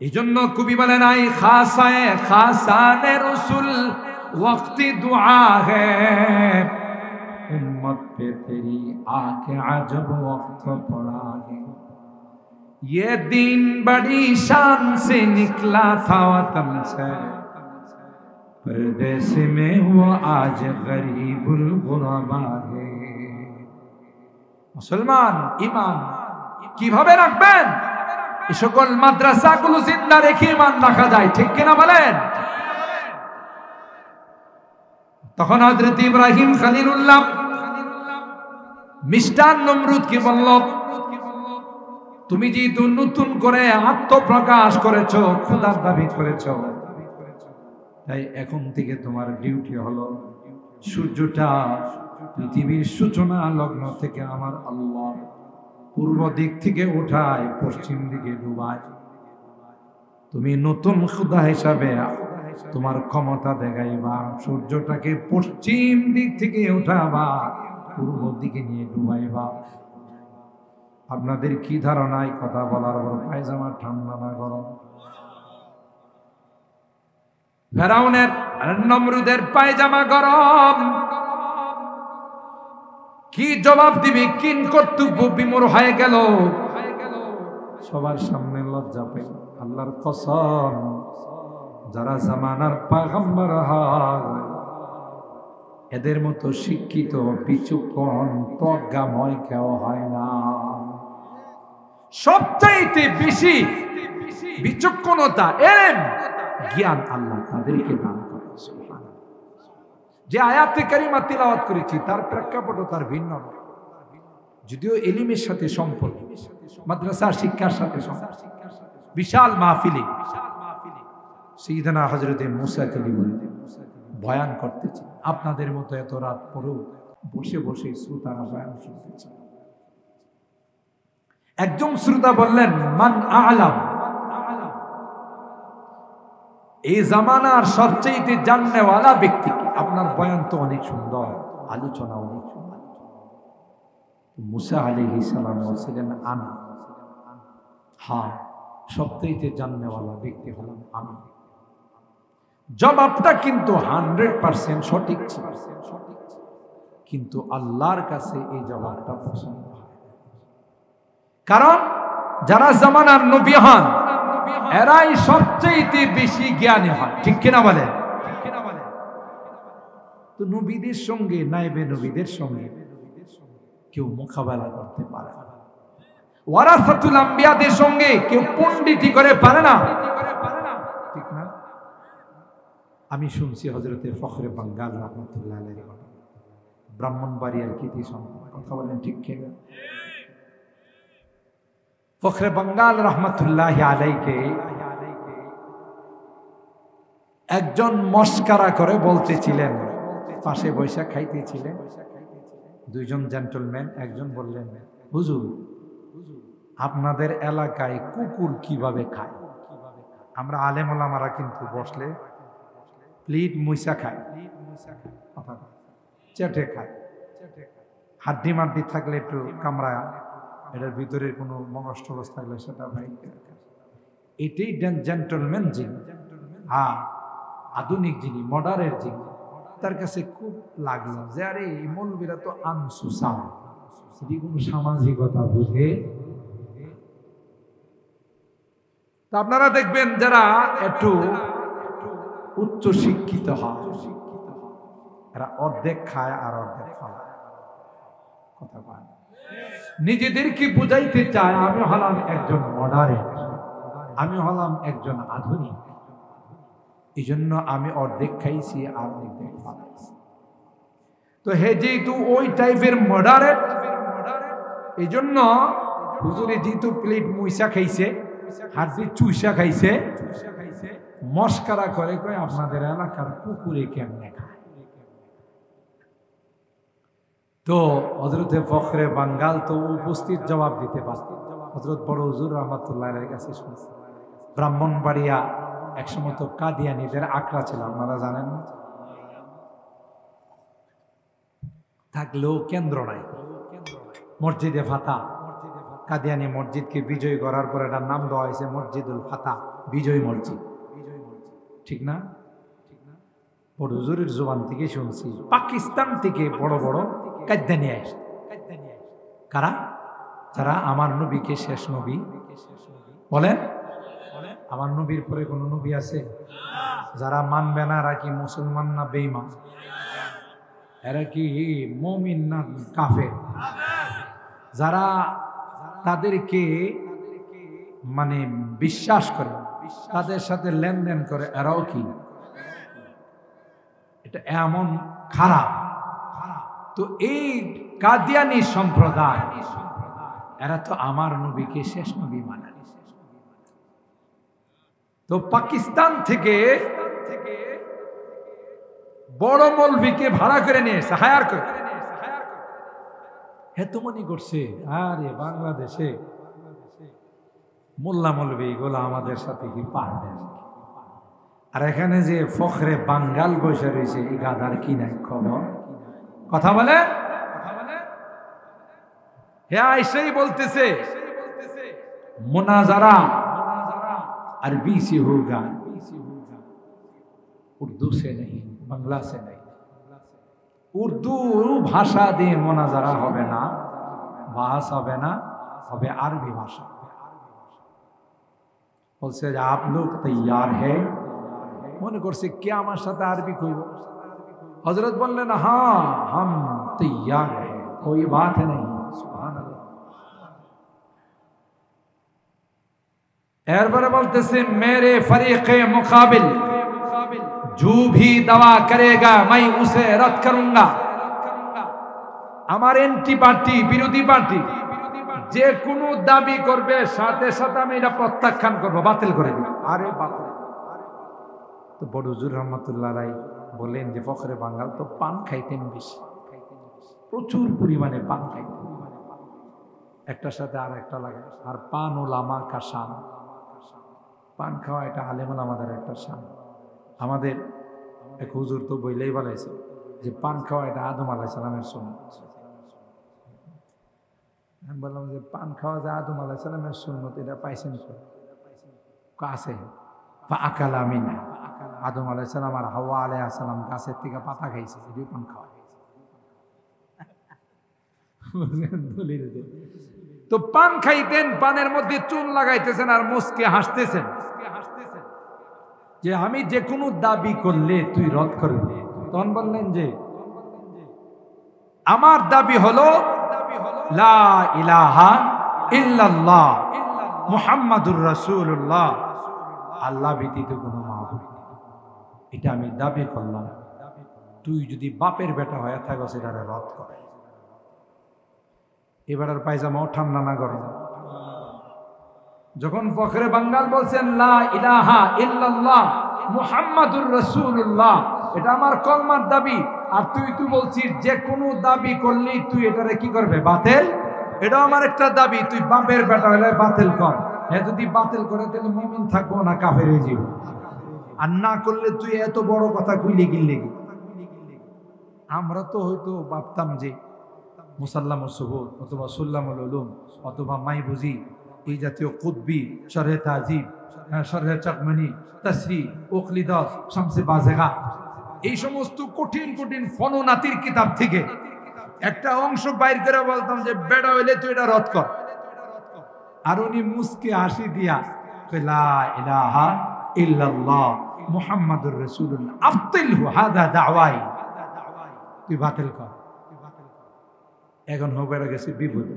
এই জন্য কবি বলেন আই খাসায়ে খাসানে রাসূল ওয়াক্তি দুআ হে, উম্মত पे तेरी आके अजब वक्त पड़ा है। ये दिन बड़ी शान से निकला था वतन से, परदेस में वो आज गरीबुल गुरबा है। মুসলমান ঈমান কিভাবে রাখবেন? এই সকল মাদ্রাসাগুলো জিন্দা রেখে ঈমান রাখা যায়, ঠিক কিনা বলেন? তখন হযরত ইব্রাহিম খলিলুল্লাহ মিষ্টান নমরুদকে বলল, তুমি যেহেতু নতুন করে আত্মপ্রকাশ করেছো, খোদার দাবি করেছো, তাই এখন থেকে তোমার ডিউটি হলো সূর্যটা পৃথিবীর সূচনা লগ্ন থেকে আমার আল্লাহ পূর্ব দিক থেকে উঠায় পশ্চিম দিকে ডুবায়। তুমি নতুন খোদা হিসাবে তোমার ক্ষমতা দেখাইবা, সূর্যটাকে পশ্চিম দিক থেকে উঠাবা, পূর্ব দিকে নিয়ে ডুবাইবা। আপনাদের কি ধারণায় কথা বলার পর পায়জামা ঠান্ডা না গরম? ফেরাউনের নমরুদের পায়জামা গরম। কি জবাব দিবি? কিন কর্তব্য বিমূঢ় হয়ে গেল, সবার সামনে লজ্জা পেল। আল্লাহর কসম, যারা জামানার পয়গম্বর হয় এদের মতো শিক্ষিত বিচক্ষণ প্রজ্ঞাময় কেউ হয় না। সবচাইতে বেশি বিচক্ষণতা এলেম জ্ঞান আল্লাহ তাদেরকে দান করে। যে আয়াতে কারিমা তিলাওয়াত করেছি তার প্রেক্ষাপট তার ভিন্ন নয়, যদিও এলিমের সাথে সম্পর্ক, মাদ্রাসার শিক্ষার সাথে সম্পর্ক। বিশাল মাহফিলে সাইয়েদনা হযরতে মুসা কালিমুল্লাহ বয়ান করতেছে, আপনাদের মতো এত রাত পরেও বসে বসে শ্রোতারা বয়ান শুনতেছে। একজন শ্রোতা বললেন, মান আ'লাম, এই জামানার সবচেয়ে জাননেওয়ালা ব্যক্তি কি? আপনার বয়ান তো অনেক সুন্দর, আলোচনা অনেক সুন্দর। মুসা আলাইহিস সালাম বলছিলেন, আনা, হ্যাঁ সবচেয়ে জাননেওয়ালা ব্যক্তি হলাম আমি। জবাবটা কিন্তু 100% সঠিক ছিল, কিন্তু আল্লাহর কাছে এই জবাবটা পছন্দ হয়। কারণ যারা জামানার নবী হন এরাই সবচেয়ে বেশি জ্ঞানী হয়, ঠিক কিনা বলেন? তো নবীদের সঙ্গে নাইবে নবীদের সঙ্গে কেউ মোকাবেলা করতে পারে না, ওয়ারাসাতুল আম্বিয়াদের সঙ্গে কেউ পণ্ডিতি করে পারে না, ঠিক না? আমি শুনছি হযরতে ফখরে বাঙ্গাল রাহমাতুল্লাহ আলাইহি ব্রাহ্মণবাড়িয়ার কৃতি সন্তান, কথা বলেন ঠিক কিনা? ফখরে বাঙ্গাল রাহমাতুল্লাহ আলাইহিকে একজন মস্কারা করে বলতেছিলেন, পাশে বৈশা খাইতেছিলেন দুইজন জেন্টলম্যান। একজন বললেন, হুজুর আপনাদের এলাকায় কুকুর কিভাবে খায়? আমরা আলেম ওলামারা কিন্তু বসলে প্লেট মুইসা খায়, চেটে খায়, হাড্ডি মাড্ডি থাকলে একটু কামড়ায়, এটার ভিতরে কোনো মগজ টগজ থাকলে সেটা ভাই। এটাই জেন্টলম্যান যিনি, হ্যাঁ আধুনিক যিনি, মডার্নের যিনি, তার কাছে খুব লাগলো যে আরে এই মৌলবীরা তো আনসুসাম, এটি কোনো সামাজিকতা বুঝে। তা আপনারা দেখবেন যারা একটু উচ্চ শিক্ষিত হয় এরা অর্ধেক খায় আর অর্ধেক ফলায়, কথা বলে নিজেদেরকে বুঝাইতে চায় আমি হলাম একজন মডার্ন, আমি হলাম একজন আধুনিক, এই জন্য আমি অর্ধেক খাইছি আর অর্ধেক ফলাইছি। তো হে যেহেতু ওই টাইপের মডারেট, এই জন্য হুজুরে যেহেতু প্লেট মুইসা খাইছে, হাড্ডি চুইসা খাইছে, মস্কারা করে কয় আপনাদের এলাকার কুকুরে কেমনে খায়। তো হযরতে ফখরে বাঙ্গাল তো উপস্থিত জবাব দিতে পারত। হযরত বড় হুজুর রাহমাতুল্লাহ আলাইহির কাছে শুনছে, ব্রাহ্মণবাড়িয়া একসময় তো কাদিয়ানীদের আকড়া ছিল, আপনারা জানেন না? থাকলেও কেন্দ্র নাই, মসজিদে ফাতা। কাদিয়ানী মসজিদকে বিজয় করার পর এটার নাম দেওয়া হয়েছে মসজিদুল ফাতা, বিজয় মসজিদ, ঠিক না? বড় হুজুরের জবান থেকে শুনছি পাকিস্তান থেকে বড় বড় কাদ্দানি আসে। কারা? যারা আমার নবীকে শেষ নবী বলেন। আমার নবীর পরে কোন নবী আছে? যারা মানবে না এরা কি মুসলমান না বেঈমান? এরা কি মুমিন না কাফের? যারা তাদেরকে মানে বিশ্বাস করে, তাদের সাথে লেনদেন করে, এরাও কি? এটা এমন খারাপ। তো এই কাদিয়ানী সম্প্রদায় এরা তো আমার নবীকে শেষ নবী মানে। তো পাকিস্তান থেকে বড় মৌলভীকে ভাড়া করে নিয়ে এসে হায়ার করে হেত মনে করছে আরে বাংলাদেশে মোল্লা মৌলভী এগুলো আমাদের সাথে কি পারবে, আর এখানে যে ফখরে বাঙ্গাল বসে রয়েছে এই গাধার কি নাই খবর, কথা বলে হ্যাঁ সেই বলতেছে मुनाजरा अरबी से होगा, उर्दू से नहीं, बांग्ला से नहीं। उर्दू भाषा দিয়ে मुनाजरा হবে না, বাহাস হবে না, হবে আরবি ভাষা। বলছে যে आप लोग तैयार है, মনে করছে কে আমার সাথে আরবি কইব। হযরত বললেন হ্যাঁ हम तैयार है, कोई बात नहीं। सुभान अल्लाह। एरबार बोलते से मेरे फरीक़े मुकाबिल जो भी दावा करेगा मैं उसे रद्द करूंगा। আমার এন্টি পার্টি বিরোধী পার্টি যে কোনো দাবি করবে সাথে সাথে আমি এটা প্রত্যাখ্যান করব, বাতিল করে দিব। আরে বাপ, তো বড় হুজুর রহমাতুল্লাহ আলাইহি বলেন যে ফখরে বাঙ্গাল তো পান খাইতেন বেশি, প্রচুর পরিমাণে পান খাইতেন, একটার সাথে আর একটা লাগে। আর পান ওলামা কা শান, পান খাওয়া এটা আলেমুল আমাদের একটা শান। আমাদের এক হুজুর তো বইলেই বলেছে যে পান খাওয়া এটা আদম আলাইহিস সালামের সুন্নাত। আমি বললাম যে পান খাওয়া যে আদম আলাইহিস সালামের সুন্নাত এটা পাইছেন কাছে ফাআকালা মিনহা, আদম আলাইহিস সালাম আর হাওয়া আলাইহিস সালাম গাছের থেকে পাতা খাইছে, এটাও পান খাওয়া। তো পান খাইতেন, পানের মধ্যে চুন লাগাইতেছেন আর মুস্কে হাসতেছেন যে আমি যে কোনো দাবি করলে তুই রদ করবি। তখন বললেন যে আমার দাবি হলো লা ইলাহা ইল্লাল্লাহ মুহাম্মাদুর রাসূলুল্লাহ, আল্লাহ ব্যতীত কোনো মাবুদ নেই, এটা আমি দাবি করলাম। তুই যদি বাপের বেটা হয়ে থাকো সেটা রদ কর। এবার আর পায়জামাও ঠান্ডা না গরম। যখন ফখরে বাঙ্গাল বলছেন লা ইলাহা ইল্লাল্লাহ মুহাম্মাদুর রাসূলুল্লাহ, এটা আমার কলমার দাবি, আর তুই বলছিস যে কোনো দাবি করলি তুই এটারে কি করবে, বাতিল। এটা আমার একটা দাবি, তুই বাপের বেটা হলে বাতিল কর। হ্যাঁ যদি বাতিল করে তাহলে মুমিন থাকবো না কাফের হয়ে যাবো, আর না করলে তুই এত বড় কথা কইলে গিললে। আমরা তো হয়তো ভাবতাম যে মুসাল্লামুস সুবুত অথবা সুল্লামুল উলুম অথবা মাইবুজি, এই জাতীয় কুতবি, শরহে তাজিব, শরহে চাকমানি, তাসরি, ওকলিদাস, শামসে বাজেগা, এই সমস্ত কঠিন কঠিন ফননাতির কিতাব থেকে একটা অংশ বাইর করে বলতাম যে বেড়া হইলে তুই এটা রদ কর। আর উনি মুস্কে হাসি দিয়া লা ইলাহা ইল্লাল্লাহ মুহাম্মাদুর রাসূলুল্লাহ আফতিলহু হাদা দাওয়াই, তুই বাতিল কর। এখন হবে গেছে বিপদ,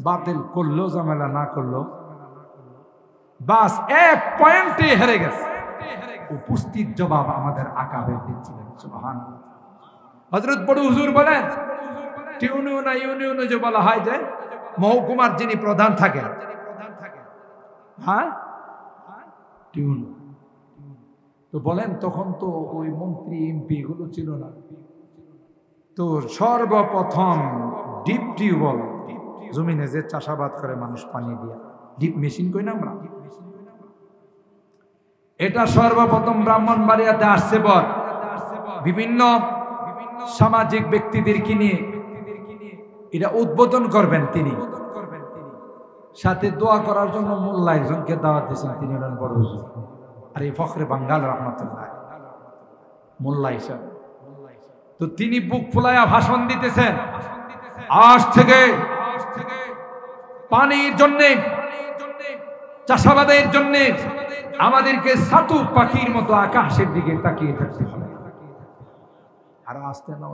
বাতিল করলো ঝামেলা, না করলো বাস এক পয়েন্টে হেরে গেছে। উপস্থিত জবাব আমাদের আকাবের দিচ্ছিলেন। সুবহানাল্লাহ। হযরত বড় হুজুর বলেন ইউনিয়নে যে বলা হয় যে মহকুমার যিনি প্রধান থাকেন, হ্যাঁ টিউন, তো বলেন তখন তো ওই মন্ত্রী এমপি এগুলো ছিল না, তো সর্বপ্রথম ডিপ টিউবওয়েল, জমিনে যে চাষাবাদ করে মানুষ পানি দিয়া, ডিপ মেশিন কই না আমরা, এটা সর্বপ্রথম ব্রাহ্মণবাড়িয়াতে আসছে। পর বিভিন্ন সামাজিক ব্যক্তিদেরকে নিয়ে এটা উদ্বোধন করবেন তিনি, সাথে দোয়া করার জন্য মোল্লা একজনকে দাওয়াত দিয়েছেন, তিনি হলেন বড় হুজুর। আর এই ফখরে বাঙ্গাল রহমাতুল্লাহ মোল্লা হিসাবে, তো তিনি বুক ফুলাইয়া ভাষণ দিতেছেন, আজ থেকে পানির জন্যে, চাষাবাদের জন্যে আমাদেরকে সাতু পাখির মতো আকাশের দিকে তাকিয়ে থাকতে হবে। আর আসতে না,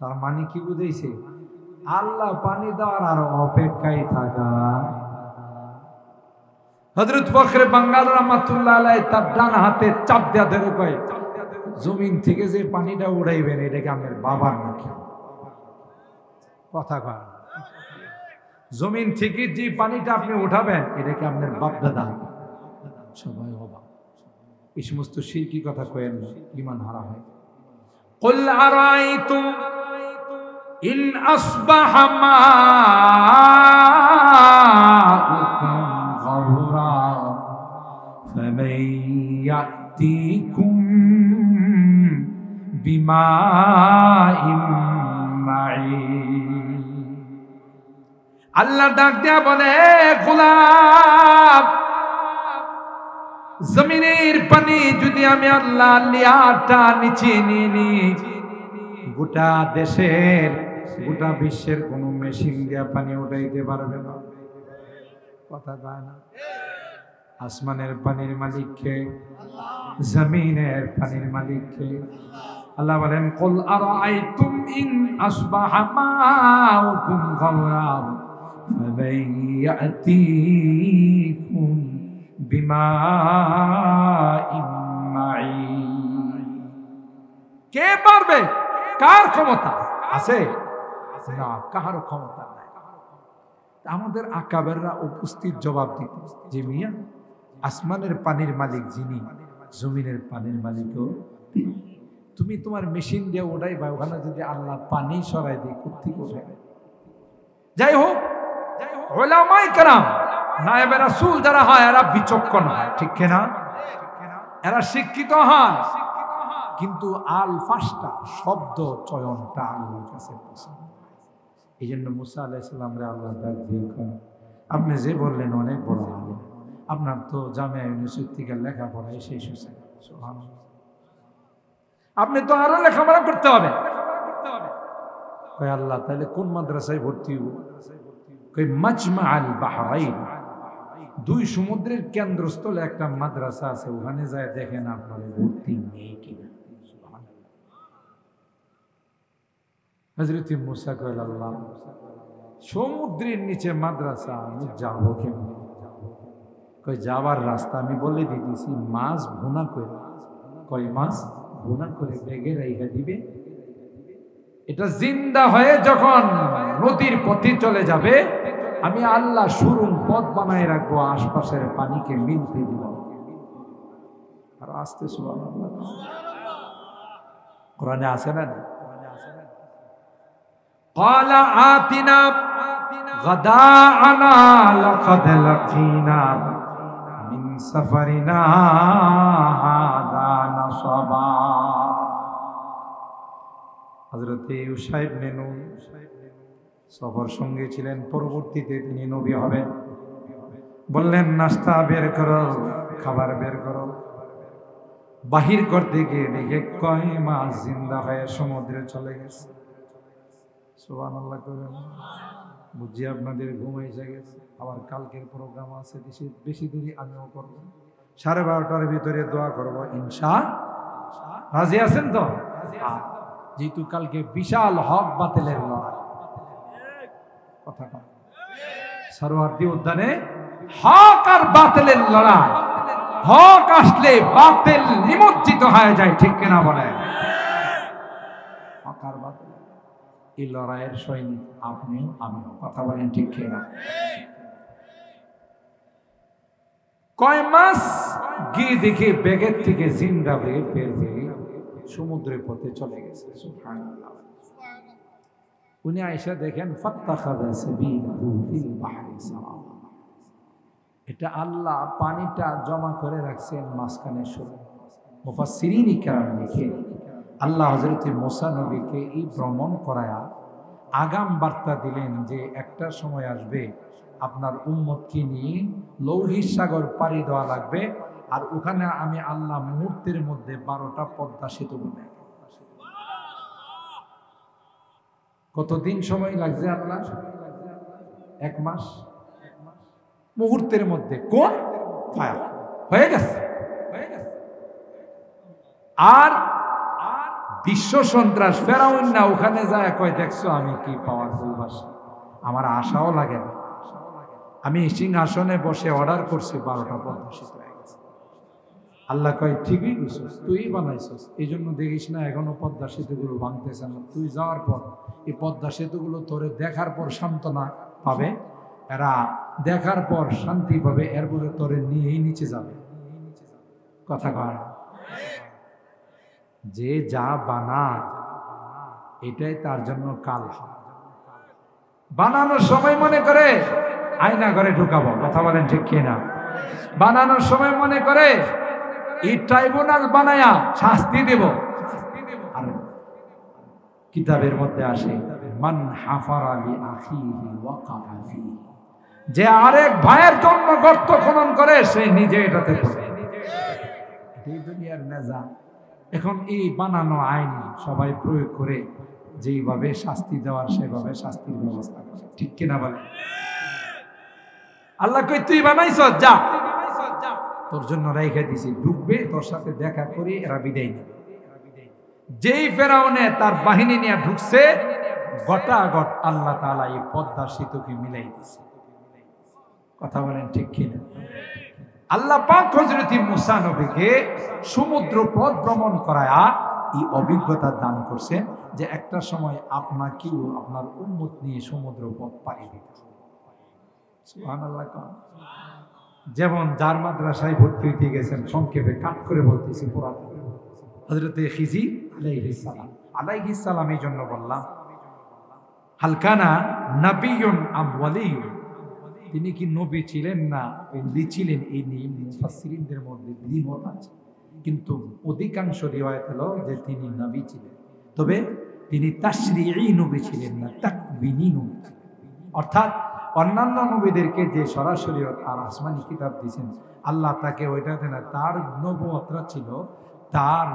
তার মানে কি বুঝেছে, আল্লাহ পানি দেওয়ার আর অপেক্ষায় থাকা। হযরত ফখরে বাঙ্গাল রহমাতুল্লাহ আলাইহি তার ডান হাতে চাপ দেয়া ধরে কয়, জমিন থেকে যে পানিটা উড়াইবেন এটাকে আপনার বাবার নাকি কথা কয়, জমিন থেকে যে পানিটা আপনি উঠাবেন এটাকে আপনার বাপ দাদা। সবাই অবাক, এই সমস্ত শিরকি কথা কয়েন না, ঈমান হারা হয়। কুল আরাইতুম ইন আসবাহা মাউকুম গাওরা ফামান ইয়াতিকুম বিমাইন মাঈন। আল্লাহ ডাক দিয়া বলে, গোলাম, জমিনের পানি যদি আমি আল্লাহ লিয়াটা নিচে নিয়ে নি, গোটা দেশের গোটা বিশ্বের কোন মেশিন দিয়া পানি উঠাইতে পারবে না। কথা কয় না? আসমানের পানির মালিক কে? জমিনের পানির মালিক কে? আল্লাহ বলেন, কুল আরাআইতুম ইন আসবাহা মাউকুম গাওরা ফামান ইয়াতিকুম বিমাইন মাঈন। কে পারবে? কার ক্ষমতা আছে? না, কারো ক্ষমতা নাই। আমাদের আকাবেররা উপস্থিত জবাব দিত যে মিয়া, আসমানের পানির মালিক যিনি, জমিনের পানির মালিকও তুমি তোমার মেশিন দিয়ে ওঠাইবা, ওখানে যদি আল্লাহ পানি সরাই দিয়ে কুত্তি কোথায়? যাই হোক, উলামায়ে কেরাম, নায়েবে রাসূল যারা হয় এরা বিচক্ষণ হয়, ঠিক কিনা? এরা শিক্ষিত হয়, কিন্তু আলফাসটা শব্দ চয়নটা আল্লাহর কাছে পছন্দ। এই জন্য মুসা আলাইহিস সালামরে আল্লাহ ডাক দিয়ে কয়, আপনি যে বললেন অনেক বড় আলেম, আপনার তো জামিয়া ইউনিভার্সিটি থেকে লেখাপড়ায় শেষ হয়েছে, সুবহানাল্লাহ, আপনি তো আরো লেখাপড়া করতে হবে। কয় আল্লাহ, তাহলে কোন মাদ্রাসায় ভর্তি হব? কই মাজমা আল বাহরাইন, দুই সমুদ্রের কেন্দ্রস্থলে একটা মাদ্রাসা আছে, ওখানে যায় দেখেন আপনার ভর্তি নেই কিনা। হযরত মুসা কইল, আল্লাহ, সমুদ্রের নিচে মাদ্রাসা, আমি যাব কেমনে? কই যাওয়ার রাস্তা আমি বলে দিতেছি, মাছ ভুনা করে। কয় মাছ ভুনা করে বেগে রাইখা দিবে, এটা জিন্দা হয়ে যখন নদীর পথে চলে যাবে, আমি আল্লাহ সুরুম পথ বানায় রাখবো, আশপাশের পানিকে মিলতে দিব। আর আস্তে সুবহানাল্লাহ, কোরআনে আছে না? قال آتنا غداءنا لقد لقينا من سفرنا هذا نصبا। হযরত ইউসা ইবনে নূন সফর সঙ্গে ছিলেন, পরবর্তীতে তিনি নবী হবেন। বললেন, নাস্তা বের করো, খাবার বের করো। বাহির করতে গিয়ে দেখে কয় মাছ জিন্দা হয়ে সমুদ্রে চলে গেছে। সুবহানাল্লাহ করেন। বুঝি আপনাদের ঘুমাইছে গেছে, আবার কালকের প্রোগ্রাম আছে, বেশি দেরি আমিও করব, 12:30টার ভিতরে দোয়া করব ইনশাআল্লাহ। রাজি আছেন তো? যেহেতু কালকে বিশাল হক বাতিলের লড়াই, কথাটা সরোয়ার্দী উদ্যানে হক আর বাতিলের লড়াই। হক আসলে বাতিল নিমজ্জিত হয়ে যায়, ঠিক কিনা বলেন? হক আর বাতিল, এই লড়াইয়ের সৈনিক আপনিও আমিও, কথা বলেন ঠিক কিনা? কয় মাস গিয়ে দেখে ব্যাগের থেকে জিন্দা হয়ে বের হয়ে সমুদ্রের পথে চলে গেছে। সুবহানাল্লাহ। উনি আয়েশা দেখেন, ফাত্তাখাযা সাবিলাহু ফিল বাহরি সাওয়া, এটা আল্লাহ পানিটা জমা করে রাখছেন মাঝখানে সরে। মুফাসসিরিন ইকরাম লিখেন, আল্লাহ হযরত মুসা নবীকে এই ভ্রমণ করায়া আগাম বার্তা দিলেন যে একটা সময় আসবে আপনার উম্মতকে নিয়ে লৌহিত সাগর পাড়ি দেওয়া লাগবে, আর ওখানে আমি আল্লাহ মুহূর্তের মধ্যে 12টা পদ্মা সেতু বানাই। কতদিন সময় লাগছে আপনার? 1 মাস। মুহূর্তের মধ্যে কোন ফায়ার হয়ে গেছে। আর বিশ্ব সন্ত্রাস ফেরাউন না ওখানে যায় কয়, দেখছো আমি কি পাওয়ারফুল ভাষা, আমার আশাও লাগে না, আমি সিংহাসনে বসে অর্ডার করছি 12টা পদ্মা সেতু হয়ে গেছে। আল্লাহ কয়, ঠিকই কইছিস, তুই বানাইছিস, এই জন্য দেখিস না এখনো পদ্মা সেতুগুলো ভাঙতেছে না। তুই যাওয়ার পর এই পদ্মা সেতুগুলো তোরে দেখার পর সান্ত্বনা পাবে, এরা দেখার পর শান্তি পাবে, এরপরে তোরে নিয়েই নিচে যাবে। কথা কয়, যে যা বানায় এটাই তার জন্য কাল। বানানোর সময় মনে করে আয়না ঘরে ঢুকাবো, কথা বলেন ঠিক কিনা? বানানোর সময় মনে করে এই ট্রাইব্যুনাল বানায়া শাস্তি দেব। আর কিতাবের মধ্যে আসে মান হাফারা লি আখিহি ওয়াকা ফিহি, যে আরেক ভাইয়ের জন্য গর্ত খনন করে সে নিজে এটাতে পড়ে। এই দুনিয়ার নেজা। এখন এই বানানো আইন সবাই প্রয়োগ করে যেইভাবে শাস্তি দেওয়ার সেভাবে শাস্তির ব্যবস্থা করে, ঠিক কিনা বলে? আল্লাহ কই তুই বানাইছ, যা তোর জন্য রেখে দিছি, ঢুকবে তোর সাথে দেখা করে এরা বিদায় নেবে। যেই ফেরাউনে তার বাহিনী নিয়ে ঢুকছে, গটাগট আল্লাহ তাআলা এই পদ্মা সেতুকে মিলাই দিছে। কথা বলেন ঠিক কিনা? আল্লাহ পাক হযরত মুসা নবীকে সমুদ্র পথ ভ্রমণ করায়া এই অভিজ্ঞতা দান করছেন যে একটা সময় আপনাকেও আপনার উম্মত নিয়ে সমুদ্র পথ পাড়ি দিতে হবে। সুবহানাল্লাহ। যেমন যার মাদ্রাসায় ভর্তি হইতে গেছেন, সংক্ষেপে কাট করে বলতেছি পুরা হযরত খিজির আলাইহিস সালাম। এই জন্য বললাম হালকানা নাবিয়ুন আম ওয়ালিয়ুন, তিনি কি নবী ছিলেন না ওলি ছিলেন, এই নিয়ে মুফাসসিরিনদের মধ্যে দ্বিমত আছে, কিন্তু অধিকাংশ রিওয়ায়াত হলো যে তিনি নবী ছিলেন, তবে তিনি তাশরিঈ নবী ছিলেন না, তাকবিনী নবী ছিলেন। অর্থাৎ অন্যান্য নবীদেরকে যে সরাসরি আর আসমানি কিতাব দিয়েছেন, আল্লাহ তাকে ওইটাতে না, তার নবুয়তটা ছিল, তার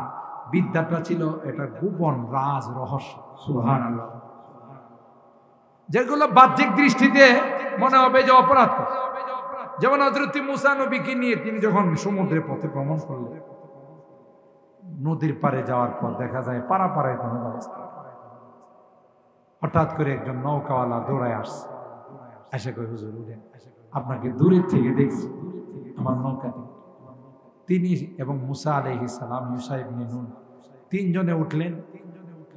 বিদ্যাটা ছিল এটা গোপন রাজ রহস্য। সুবহানাল্লাহ। যেগুলো বাহ্যিক দৃষ্টিতে মনে হবে যে অপরাধ। যেমন হযরত মুসা নবীকে নিয়ে তিনি যখন সমুদ্রের পথে ভ্রমণ করলেন, নদীর পারে যাওয়ার পর দেখা যায় পারাপারের কোনো ব্যবস্থা। হঠাৎ করে একজন নৌকাওয়ালা দৌড়ায় আসছে, এসে কই হুজুর উঠেন, আপনাকে দূরের থেকে দেখছি আমার নৌকাতে। তিনি এবং মুসা আলাইহিস সালাম, ইউসা ইবনে নুন তিনজনে উঠলেন।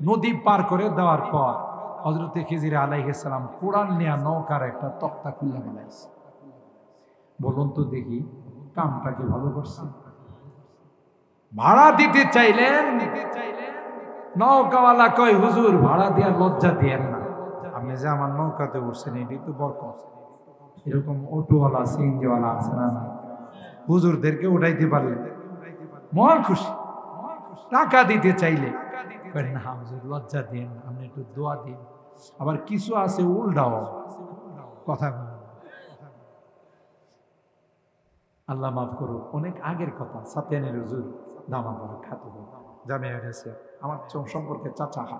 নদী পার করে দেওয়ার পর হযরত খিজির আলাইহিস সালাম কোরআন নিয়ে নৌকার একটা তক্তা খুলে ফেলাইছে। বলুন তো দেখি কামটা কি ভালো করছে? ভাড়া দিতে চাইলেন, নৌকাওয়ালা কয় হুজুর ভাড়া দেওয়ার লজ্জা দিয়েন না, আপনি যে আমার নৌকাতে উঠছেন এটি তো বরকত। এরকম অটোওয়ালা সিএনজিওয়ালা আছে না, হুজুরদেরকে উঠাইতে পারলে মহা খুশি। টাকা দিতে চাইলে না হুজুর লজ্জা দিয়েন, আপনি একটু দোয়া দিন। আবার কিছু আছে উল্টাও কথা। আল্লাহ মাফ করুক, অনেক আগের কথা। সাতিয়ানের হুজুর দামাবাদ খাতু জামিয়া গেছে, আমার সম্পর্কে চাচা হা।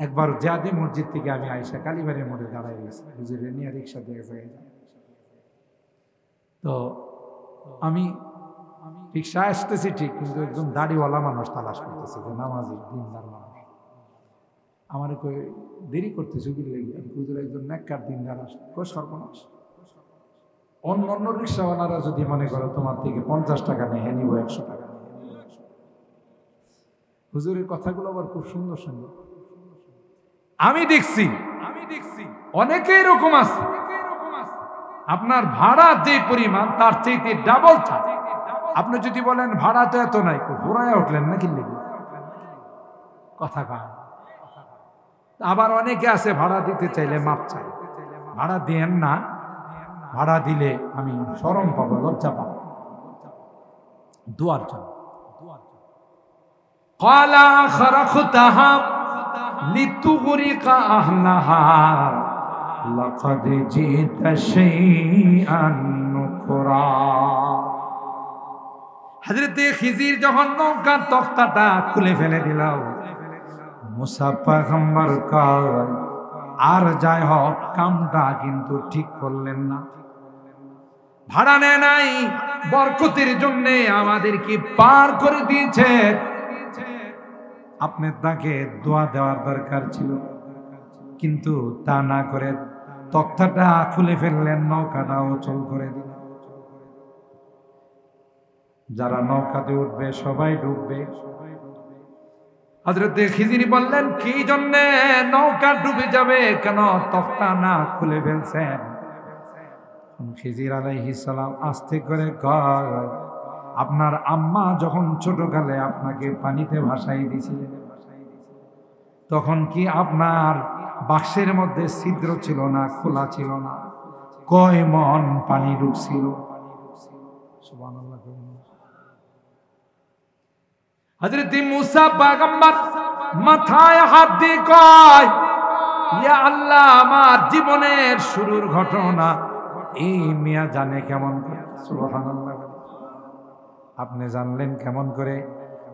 একবার জিয়াদি মসজিদ থেকে আমি আইসা কালীবাড়ির মোড়ে দাঁড়াই গেছি, হুজুরের নিয়ে রিক্সা দিয়ে যাই। তো আমি রিক্সা আসতেছি ঠিক, কিন্তু একদম দাড়িওয়ালা মানুষ তালাশ করতেছে, যে নামাজি দিনদার মানুষ। আমার কই দেরি করতেছে হুজুর, একজন নেককার দিনদার আসে। কই সর্বনাশ, অন্য অন্য রিক্সাওয়ালারা যদি মনে করো তোমার থেকে 50 টাকা নেই, হ্যাঁ নিব 100 টাকা। হুজুরের কথাগুলো আবার খুব সুন্দর সুন্দর। আমি দেখছি অনেকে এরকম আছে, আপনার ভাড়া যে পরিমাণ তার চাইতে ডাবল চায়। আপনি যদি বলেন ভাড়া তো এত নাই, ঘোরায় উঠলেন নাকি কথা কয়। আবার অনেকে আছে ভাড়া দিতে চাইলে মাপ চাই, ভাড়া দেন না, ভাড়া দিলে আমি শরম পাবো, লজ্জা পাবো। দুয়ার জন্য ক্বালা খরাখতাহা লিতুগরিকা আহলাহা লাকাদ জিতা শাইআন নুকরা। হযরত খিজির যখন নৌকার তক্তাটা খুলে ফেলে দিল, মুসা পয়গম্বর কয় আর যাই হোক কামটা কিন্তু ঠিক করলেন না। ভাড়া নেয় নাই, বরকতের জন্য আমাদেরকে পার করে দিয়েছে। আপনি তাকে দোয়া দেওয়ার দরকার ছিল, কিন্তু তা না করে তক্তাটা খুলে ফেললেন, নৌকাটা অচল করে দিলেন। যারা নৌকাতে উঠবে সবাই ডুববে। হযরত খিজির বললেন কি জন্য নৌকা ডুবে যাবে, কেন তক্তা না খুলে ফেলছেন? খিজির আলাইহিস সালাম আস্তে করে কয় আপনার আম্মা যখন ছোটকালে আপনাকে পানিতে ভাসাই দিয়েছিলেন, তখন কি আপনার বাক্সের মধ্যে ছিদ্র ছিল না, খোলা ছিল না? কয় মন পানি ঢুকছিল? সুবহানাল্লাহ। হযরত মুসা পয়গম্বর মাথায় হাত দিয়ে কয়, ইয়া আল্লাহ, আমার জীবনের শুরুর ঘটনা এই মিয়া জানে কেমন করে? সুবহানাল্লাহ। আপনি জানলেন কেমন করে?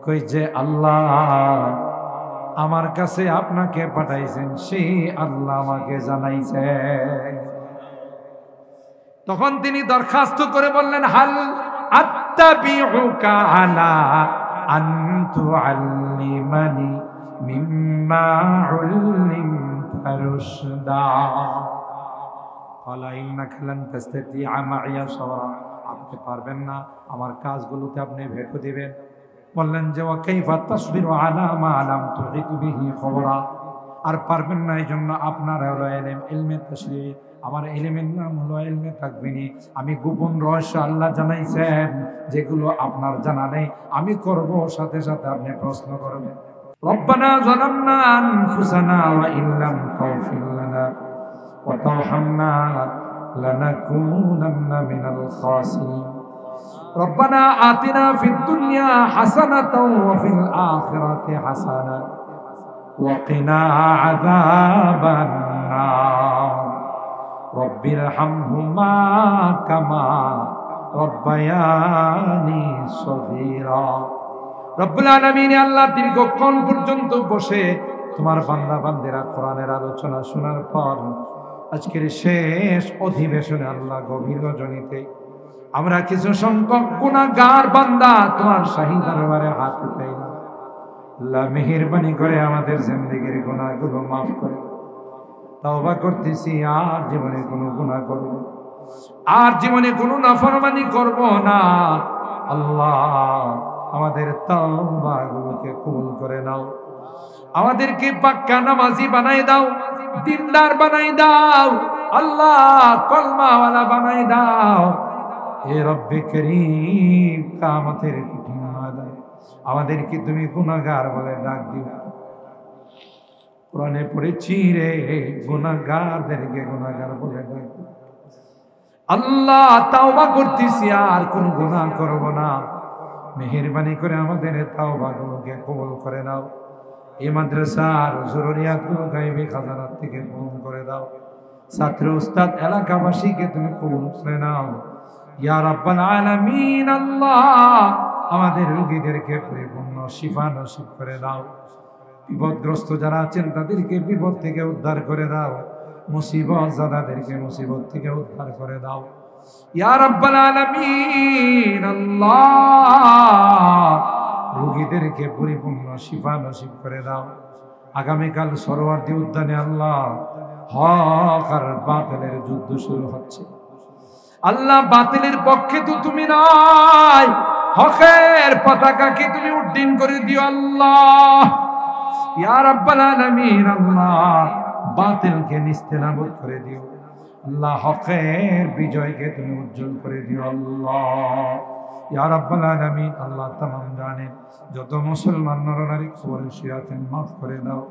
কই যে আল্লাহ আমার কাছে আপনাকে পাঠাইছেন, সেই আল্লাহ আমাকে জানাইছে। তখন তিনি দরখাস্ত করে বললেন, হাল আত্তাবিউকা আলা আন তুআল্লিমানি মিম্মা উল্লিমতা রুশদা ক্বালা ইন্নাকা লান তাসতাতিআ মাইয়া সাবরা। আপনি পারবেন না, আমার কাজগুলোতে আপনি ভেটো দিবেন। বললেন যে ওয়া কাইফা তাসবিরু আলা মা লাম তুহিত বিহি খবরা। আর পারবেন না, এই জন্য আপনার হলো ইলমে তাশরীহ, আমার ইলমের নাম হলো ইলমে তাকবিনী। আমি গোপন রহস্য আল্লাহ জানাইছেন, যেগুলো আপনার জানা নেই আমি করব, সাথে সাথে আপনি প্রশ্ন করবেন। রব্বানা যালামনা আনফুসানা ওয়া ইল্লাম তাগফির লানা ওয়া তারহামনা লানাকুনান্না মিনাল খাসিরিন। রব্বানা আতিনা ফিদ দুনিয়া হাসানাতাও ওয়া ফিল আখিরাতি হাসানাতাও ওয়া কিনা আযাবান নার। রব্বিরহামহুমা কামা রব্বায়ানি সগীরা। রব্বুল আলামিন, আল্লাহ দীর্ঘক্ষণ পর্যন্ত বসে তোমার বান্দা বান্দিরা কোরআনের আলোচনা শোনার পর আজকের শেষ অধিবেশনে আল্লাহ গভীর রজনীতে আমরা কিছু সংখ্যক গুনাহগার বান্দা তোমার শাহী দরবারে হাত উঠাইলাম। আল্লাহ মেহেরবানি করে আমাদের জিন্দেগির গুনাহগুলো মাফ করে। তওবা করতেছি, আর জীবনে কোনো গুনাহ করব, আর জীবনে কোনো নাফরমানি করব না। আল্লাহ আমাদের তওবাগুলোকে কবুল করে নাও, আমাদেরকে পাক্কা নামাজি বানাই দাও, দিনদার বানাই দাও, আল্লাহ কলমাওয়ালা বানাই দাও। এ রব্বে করিম, কিয়ামতের কঠিন ময়দানে আমাদেরকে তুমি গুনাহগার বলে ডাক দিও। কোরআনে পড়েছি রে, গুনাহগারদেরকে গুনাহগার বলে ডাক দিও। আল্লাহ তাওবা করতেছি, আর কোন গুনাহ করব না। মেহেরবানি করে আমাদের তাওবাগুলোকে কবুল করে নাও। এই মাদ্রাসার জরুরিয়াতগুলো গায়বী খাজানাত থেকে পূরণ করে দাও। ছাত্র উস্তাদ এলাকাবাসীকে তুমি কবুল করে নাও ইয়া রাব্বাল আলামিন। আল্লাহ আমাদের রোগীদেরকে পরিপূর্ণ শিফা নসিব করে দাও। বিপদগ্রস্ত যারা আছেন তাদেরকে বিপদ থেকে উদ্ধার করে দাও। মুসিবত যাদেরকে মুসিবত থেকে উদ্ধার করে দাও ইয়া রাব্বাল আলামিন। আল্লাহ রোগীদেরকে পরিপূর্ণ শিফা নসিব করে দাও। আগামীকাল সরোয়ার্দী উদ্যানে আল্লাহ হক আর বাতিলের যুদ্ধ শুরু হচ্ছে। আল্লাহ বাতিলের পক্ষে তো তুমি নয়, হকের পতাকাকে তুমি উড্ডীন করে দিও আল্লাহ ইয়া রাব্বাল আলামিন। আল্লাহ বাতিলকে নিস্তেনাবুদ করে দিও আল্লাহ, হকের বিজয়কে তুমি উজ্জ্বল করে দিও আল্লাহ ইয়া রাব্বাল আলামিন। আল্লাহ তামাম জানেন যত মুসলমান নরনারী কবরে শুয়ে আছেন মাফ করে দাও।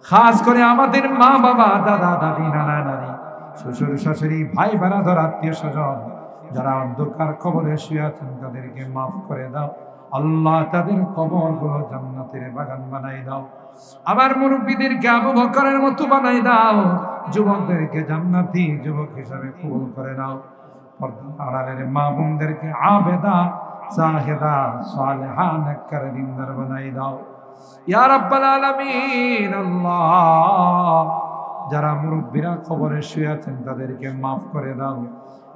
খাস করে আমাদের মা বাবা, দাদা দাদি, নানা নানি, শ্বশুর শাশুড়ি, ভাই বেরাদর, আত্মীয় স্বজন যারা অন্ধকার কবরে শুয়ে আছেন তাদেরকে মাফ করে দাও আল্লাহ। তাদের কবরগুলো জান্নাতের বাগান বানাই দাও। আমার মুরব্বীদেরকে আবু বকরের মতো বানাই দাও। যুবকদেরকে জান্নাতি যুবক হিসাবে কবুল করে নাও। পর্দার মা বোনদেরকে আবেদা, সাহেদা, সালেহা, নেককার, দিনদার বানাই দাও ইয়া রাব্বাল আলামিন। আল্লাহ যারা মুরব্বীরা কবরে শুয়ে আছেন তাদেরকে মাফ করে দাও।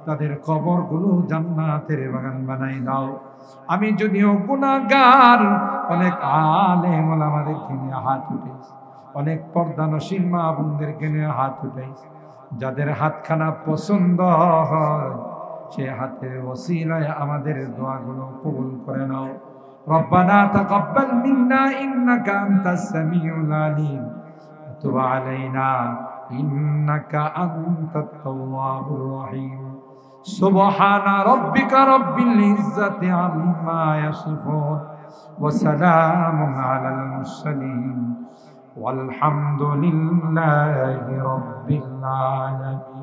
তাদের কবরগুলো জান্নাতের বাগান বানাই দাও। আমি যদিও গুনাহগার, অনেক আলেম ওলামাদেরকে নিয়ে হাত উঠাইছি, অনেক পর্দানশীল মা বোনদেরকে নিয়ে হাত উঠাইছি। যাদের হাতখানা পছন্দ হয় সে হাতের ওসিলায় আমাদের দোয়াগুলো কবুল করে নাও। রব্বানা তাকাব্বাল মিন্না ইন্নাকা আনতাস সামিউল আলিম ওয়া তুব আলাইনা ইন্নাকা আনতাত তাওয়াবুর রহিম। সুবহানা রাব্বিকা রাব্বিল ইজ্জাতি আম্মা ইয়াসিফুন ওয়া সালামুন আলাল মুরসালিন ওয়ালহামদুলিল্লাহি রাব্বিল আলামিন।